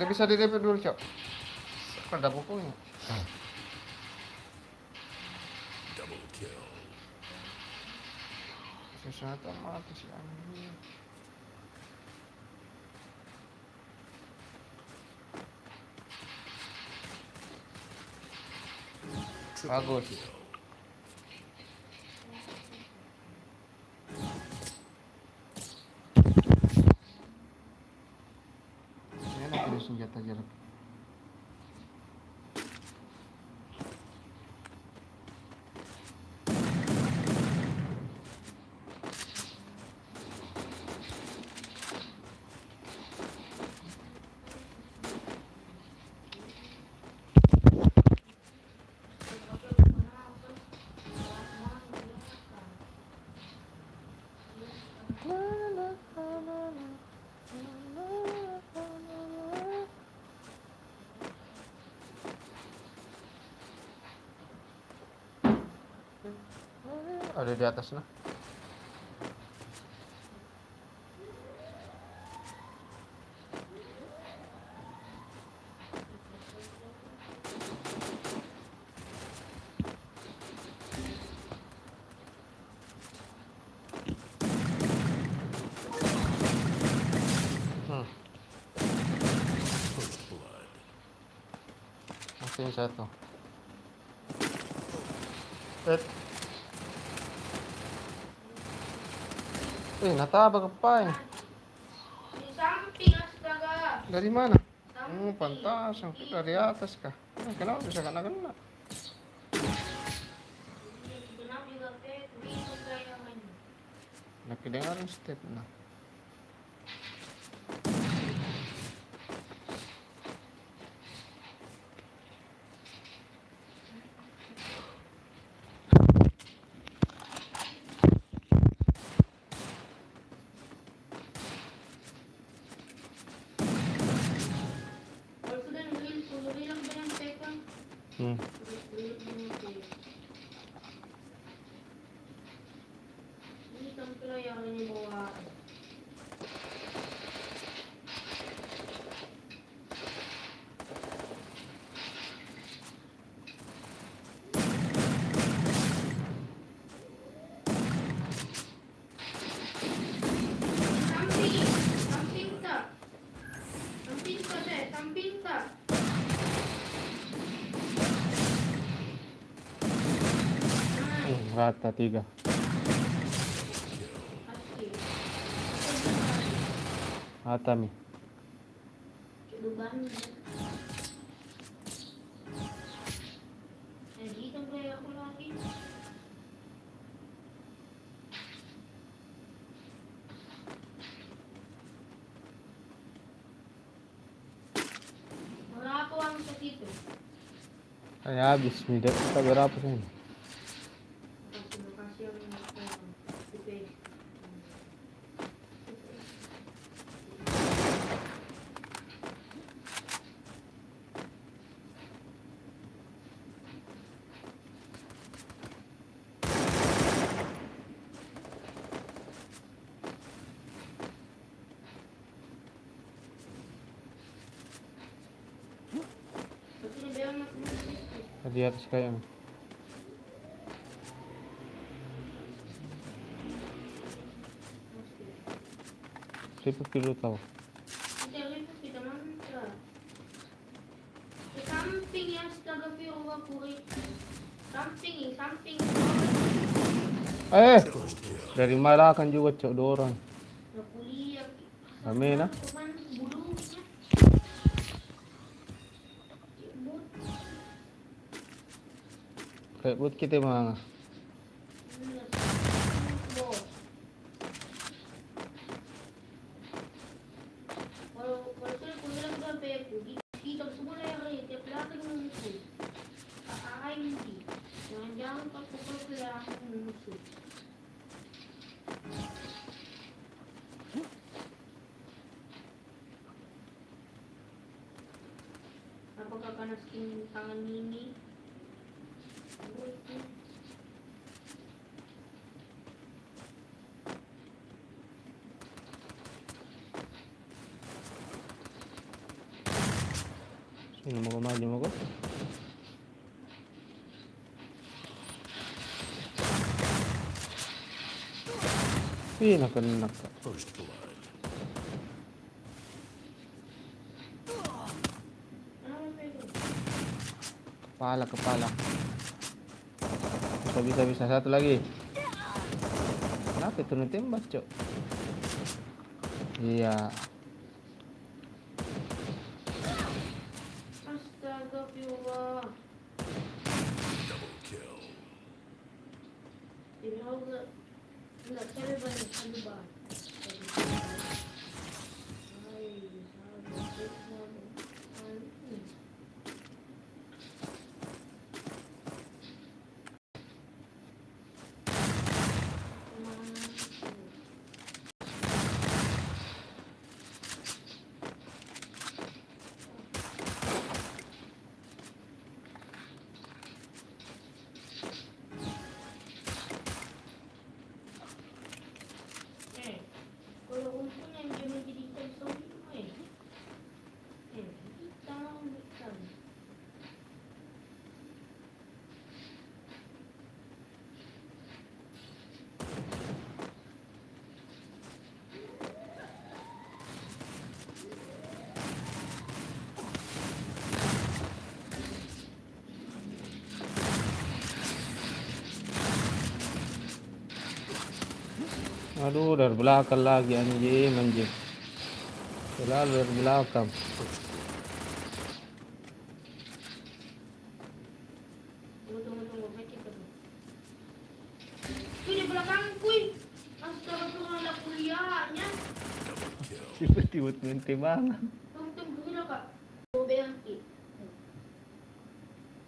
Gak bisa direpet dulu, Cok. Ada bukunya. Double kill. Sesuatu mati sih anjing. Bagus. Ini ada senjata jarak. Ada di atas nah. Masih satu. Natabag pa eh. Di samping, astaga. Dari mana? Samping. Pantas, sampai dari atas kah? Kenapa bisa kena-kena? Kenapa juga bingung kayak ini. Nah, kedengaran step nah. Kalau sudah bilang dengan pekan. Hmm. Ini tampil yang ini bawa. Samping tak? Samping tak? Rata 3. Pasti. Rata mi. Beban. Jadi tampil aku lagi. Berapa uang ke situ? Saya habis mi. Kita berapa sih? Makasih yang itu. Tapi dia nak Di atas kayak. Siapa kilo tahu? kita lihat kita mantra. Di samping ya astaga firullah puri. Samping. Dari Malakan juga cok 2 orang. Nah, kuliah. Amin ah. Cuman bulunya. Cibut. Kayak buat kita mana? Bos. Kalau saya bilang berapa ya, kita semua yang tiap belakang musuh. Ini. Jangan pas pukul ke musuh. Apakah karena skin tangan ini? Sino mo maju mo ko? Nakena ka. First blood. Kepala. Bisa. Satu lagi. Kenapa itu nembak, Cok? Iya. Astagfirullah. Double kill. Enggak cewek banyak sabar. Aduh, dari belakang lagi anjing. Selalu dari belakang. Tunggu, mati dulu. Kuy di belakang kuy. Astagfirullah anak kuliahnya. Tiba-tiba nanti banget. Tunggu dulu kak. Boben ki.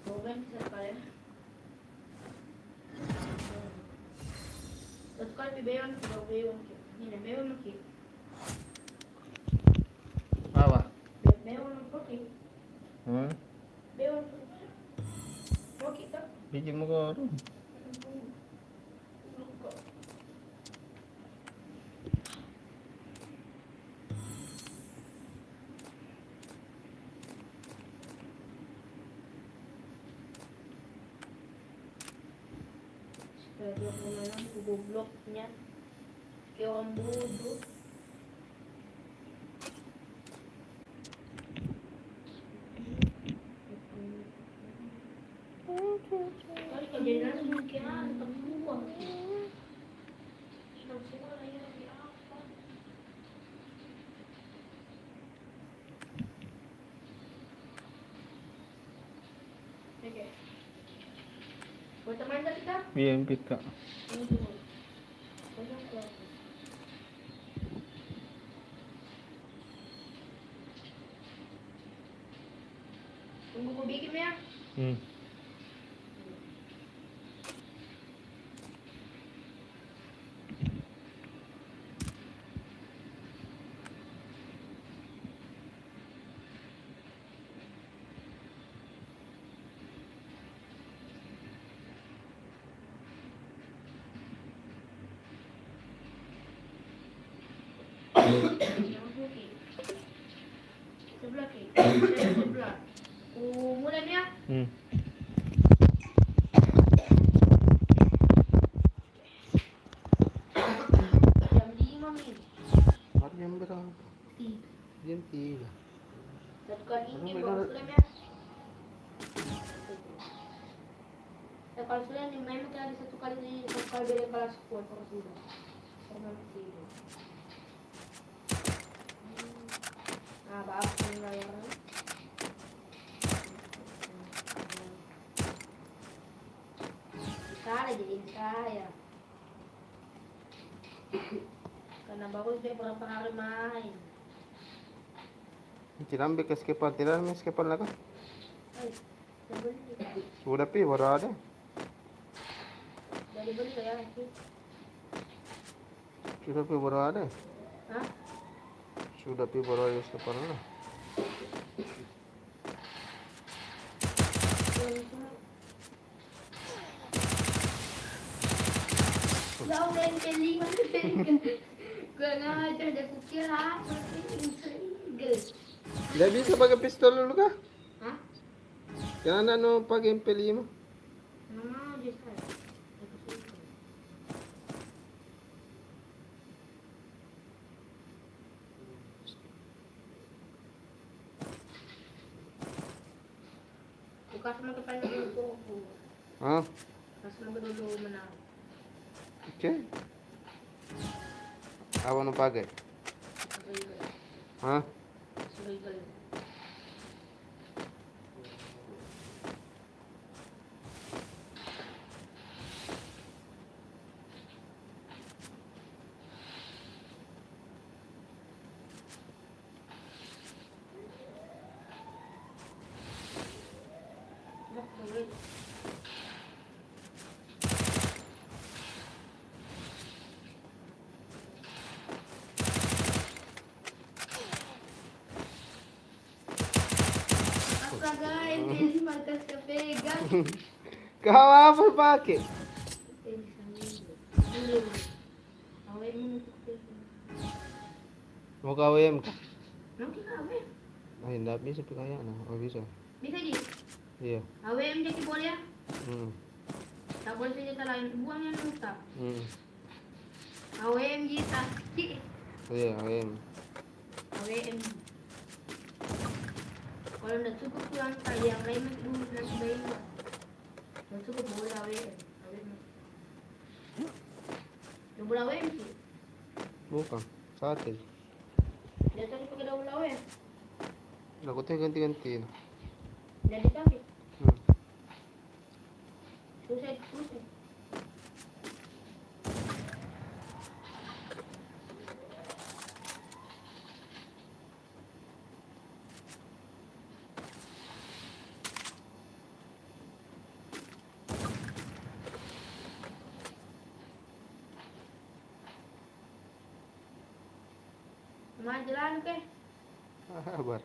Boben siapa ya? Satu kali bebean ki. Ini bebean ki. Apa? Bebean ki. Hmm? Bebean. Mau kita? Biji mo ko. Dia punya gobloknya. Kayak orang bodoh. Kali kejadian mungkin tetap buang. Sedang sekolah ya di apa? Oke. Buat teman kita? BMP ka. Ini dulu. Banyak keluar. Tunggu ku bikin ya. Hmm. Sebelah ki. Sebelah. Mulai ya. Hmm. Jam 5 min. Jam berapa? Jam 3. Satu kali ini Ano, baru may sulam ya. Kalau sulam ni main mungkin ada satu kali beda kelas 10 kalau sudah. Sama tidur. Nah, bapak mulai orang. Salah jadiin saya. Karena baru dia berapa hari main. Tinambi ka skipper. Tinambi skipper na ka. Ay, nabeli. Sudah pi, baru ada. Dari beli ya. Sudah pi, baru ada. Hah? Sudah pi, baru ada skipper na. Ya udah yang beli mana beli. Gue ngajar dia kukira apa sih? Tidak bisa pakai pistol dulu kah? Hah? Jangan ano pakai impeli mo. Mama dia saya. Buka sama depan dulu. Ah, Kasih sama dulu menang. okay. Apa no pakai? Hah? Suligal. Astaga, ini markas kepegang. Kau apa pakai? Mau KWM kah? Mungkin AWM. Ah, tidak bisa pakai na. Oh bisa. Bisa di Iya. AWM jadi boleh ya? Hmm. Tak boleh senjata lain. Buangnya lupa. Hmm. AWM kita. Iya, KWM. AWM. Kalau nggak cukup pulang kali yang lain masih dulu nanti bayi. Nggak cukup boleh AWM. AWM. Nggak boleh AWM sih. Bukan. Sate. Dia tadi pakai daun lawen. Aku tuh ganti-ganti. Jadi kami. Hmm. Susah susah. Mana jalan ke? Bar.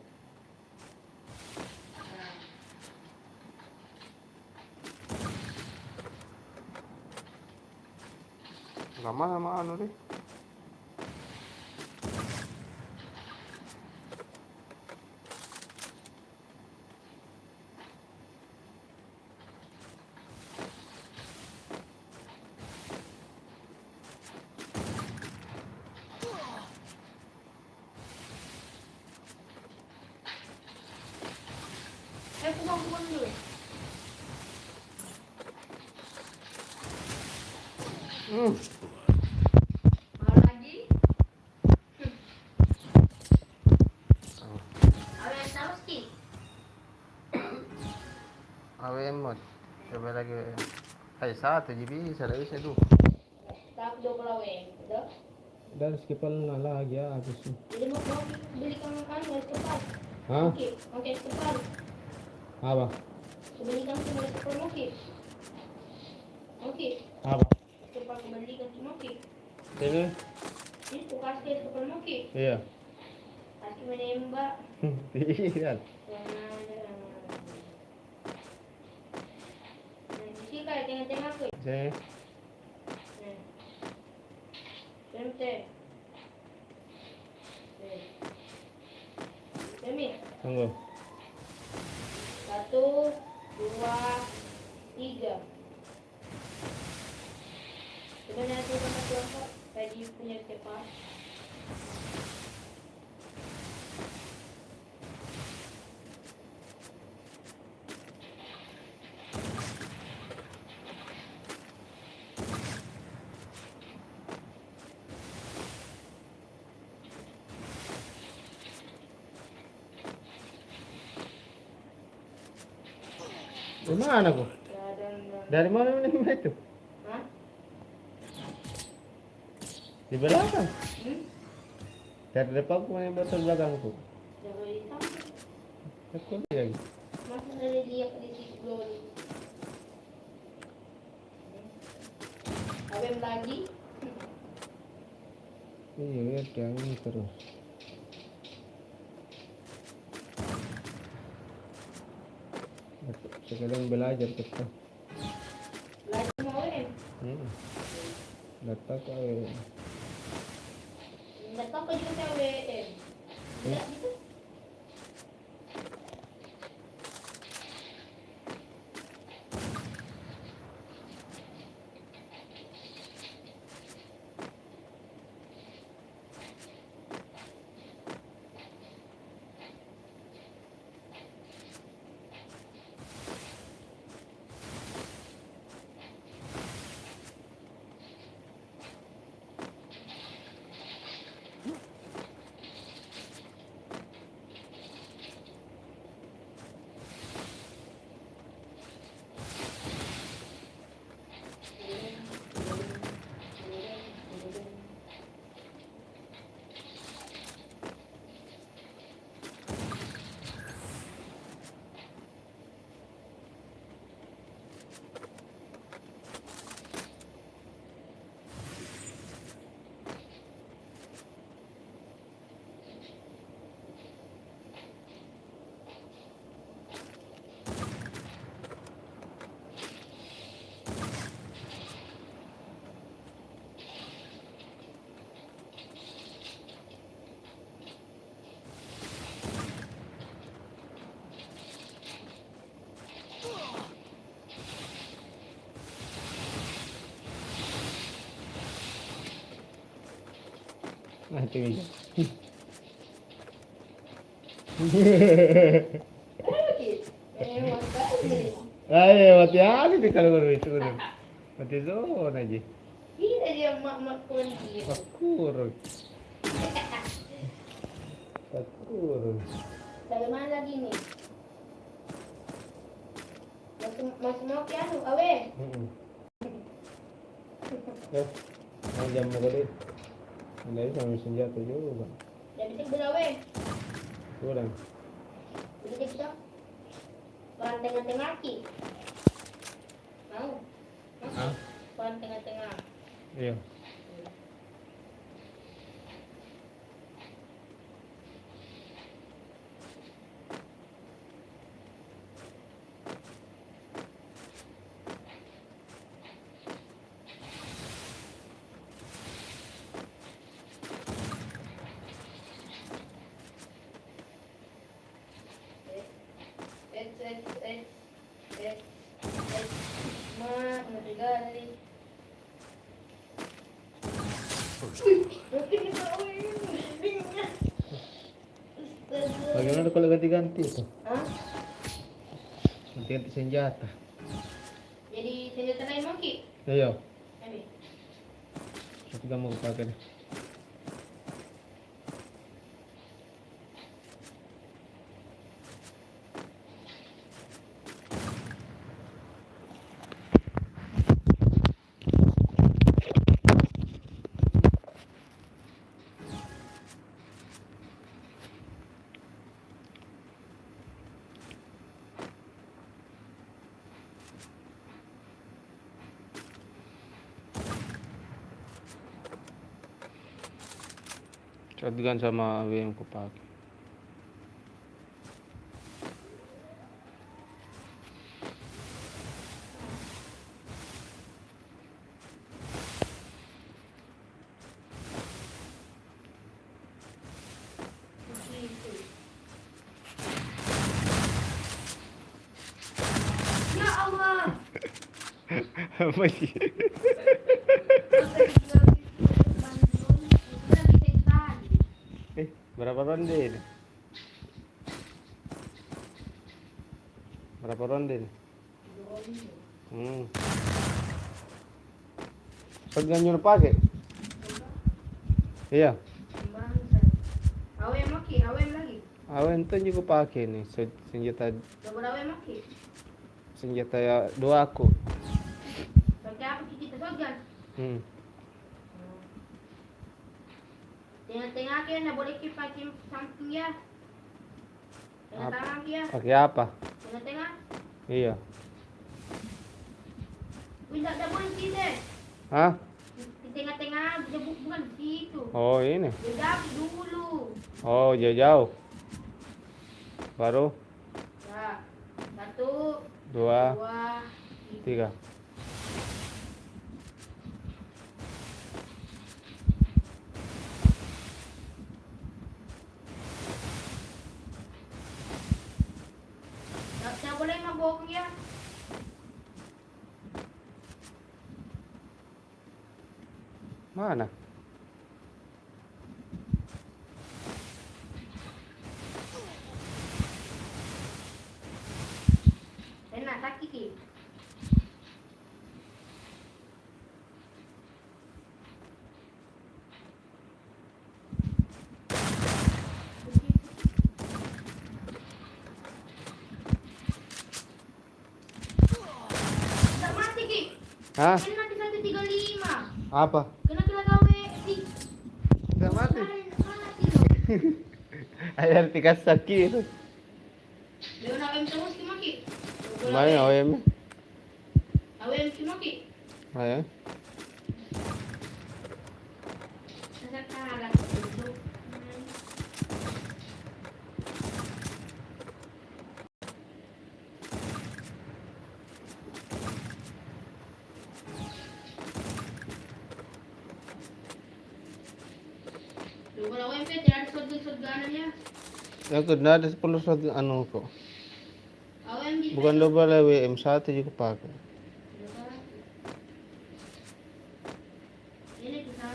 Lama anu deh. Kubang dulu. Mau lagi? Ada yang tahu sih? AWM mod. Coba lagi. Satu GB bisa tuh. Tak 20 WM, udah. Dan skipan lagi ya habis. Jadi mau beli kamu kan es kepal. Hah? Oke, es kepal. Apa? Belikan semua es kepal oke. Oke, Apa? es kepal belikan semua oke. Ini? Itu kasih es kepal oke. Iya. Kasih menembak. Tidak. Di sini kayak tengah-tengah aku. Saya Sente. Demi. tunggu. 1, 2, 3. Sebenarnya itu sama kelompok tadi punya cepat. Dari mana kok? Dari mana menembak itu? Hah? Di belakang. Hmm? Dari depan aku menembak dari belakangku. Jangan ditambah. Aku lagi. Masa dari lihat di situ dulu. Abem lagi. Iya, lihat yang terus. Sekarang belajar kita. Lagi mau em. Letak Nggak tahu kau juga saya WM. Tidak gitu. Nah, itu bisa. Ayo, hati-hati di kalau baru itu. Hati zona aja. Tidak dia mak pergi. Takur. Takur. Dari mana lagi nih? Masih mau ke anu, awe. Mau jam berapa deh? Dari sama senjata juga. Jadi cek berawe. Kurang. Jadi cek tak. Peran tengah-tengah ki. Mau? Hah? Peran tengah-tengah. Iya. Gali. Bagaimana kalau ganti-ganti itu? Hah? Ganti-ganti senjata. Jadi senjata lain mau ki? Iya. Ambil. Tapi kamu pakai deh. Shotgun sama AWM ku pakai. Ya Allah. Apa sih? Berapa ronde ini? Berapa ronde ini? Shotgun nyuruh pakai? Iya. Awem maki, awem lagi. Awen tuh juga pakai nih senjata Double awem maki. senjata ya dua aku. Pakai apa kita shotgun? Tengah-tengah ke nak boleh kita pakai samping ya. Tengah-tengah ya. Pakai apa? Tengah-tengah. Iya. Tidak ada boleh kita. Hah? Di tengah-tengah bukan di situ. Oh ini. Beda dulu. Oh jauh-jauh. Baru Ya. 1, 2, 2, 3. Tak boleh mabok ya. Mana? Enak sakit ki. Tak mati ki. Hah? Kan mati 135. Apa? Kena kena gawe di. Tidak mati. Mati loh. Ayah tiga sakit. Dia nak awem terus ki maki. Mana AWM? Awem ki maki. Ayo. Saya kalah duduk. Kalau awem pe tidak ada shotgun-shotgunannya. Ya sudah ada 10 shotgun anu kok. Awem di. Bukan double AWM satu juga pakai. Ini kita.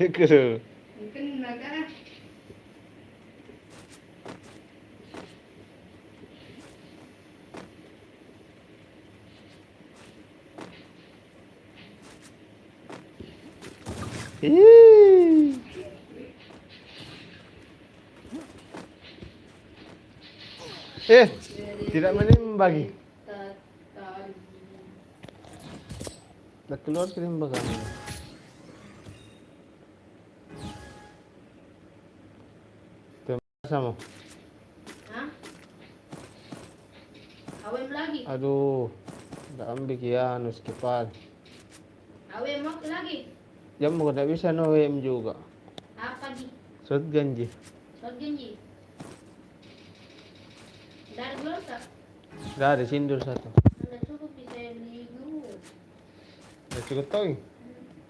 Ke. Mungkin naga. Ih. Tidak menembaki. Dah keluar menembak kami. Tembak sama. Hah? Awem lagi. Aduh. Dah ambil ya anu skipal. Awem mau lagi. Jam mau tak bisa no WM juga. Apa di? Shotgun je. Shot genji. Dari belum tak? Dah ada sindur satu. Anda cukup bisa beli dulu. Dah cukup tahu.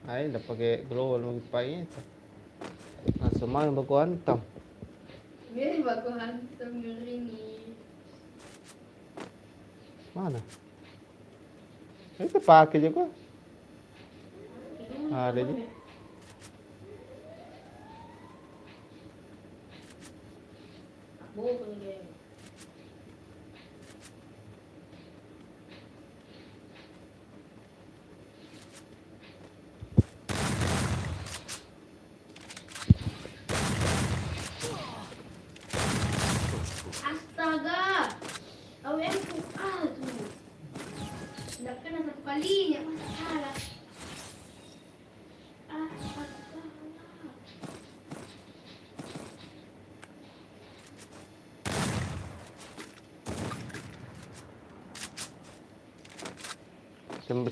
Ay, dah pakai global magpay itu. Asa man bago antam. Biar baku hantam ngeri nih. Mana? Itu pakai juga. Ada je. Bukan dia. Astaga, AWM ku tuh. Tidak kena satu kalinya, masa salah. Astaga.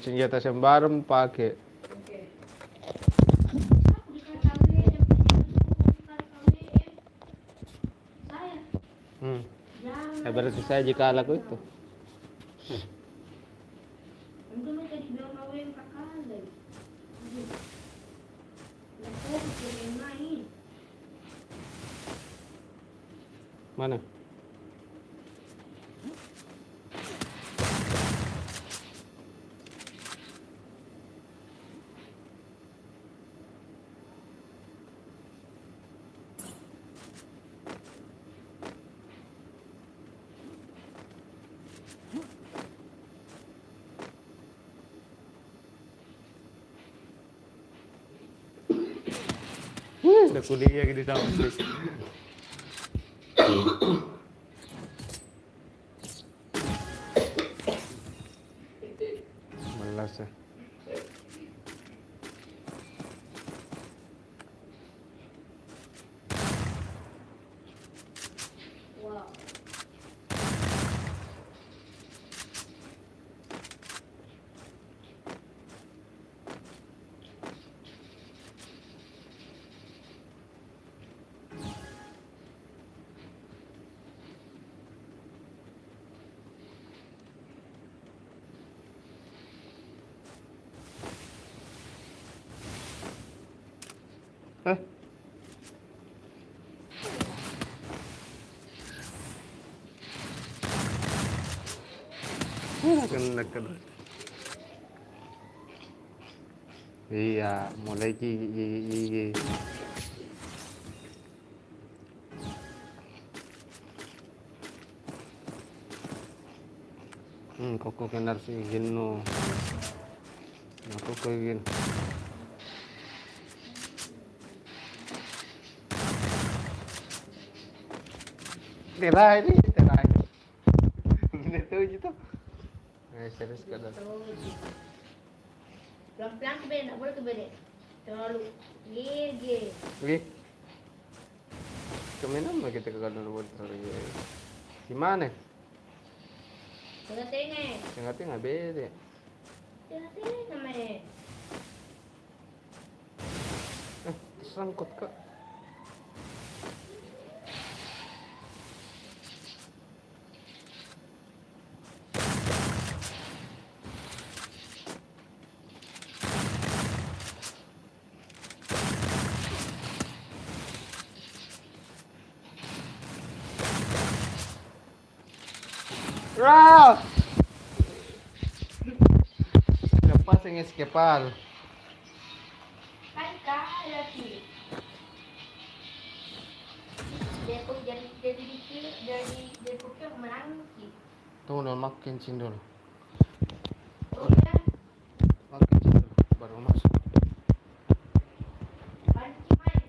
Senjata sembarang pakai. Oke. Aku dikata AWM, dikata AWM. Saya. Ya berarti saya jika laku itu. Untuk lu tadi bilang AWM kakak lagi. Aku pengen main. Mana? Udah kuliah gitu sama sih. Malas ya. Wow. Hah? Kena. Iya, mulai gigi. Koko kena sih gino. Aku kayak gini. Terai. Bener tuh gitu. Serius kadang. Pelan-pelan ke beda, boleh ke beda. Terlalu gede. Oke. Kemana mau kita ke kadang buat lagi? Gimana? Tengah-tengah. Tengah-tengah beda. Tengah-tengah namanya. Tersangkut kak. Wow! Lepas yang escapal. Kan kak. lagi. Dia pun jadi pikir menang sih. Tunggu dulu, makin sini dulu. Oh ya, Makin sini dulu, baru masuk. banci main.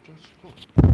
Just go.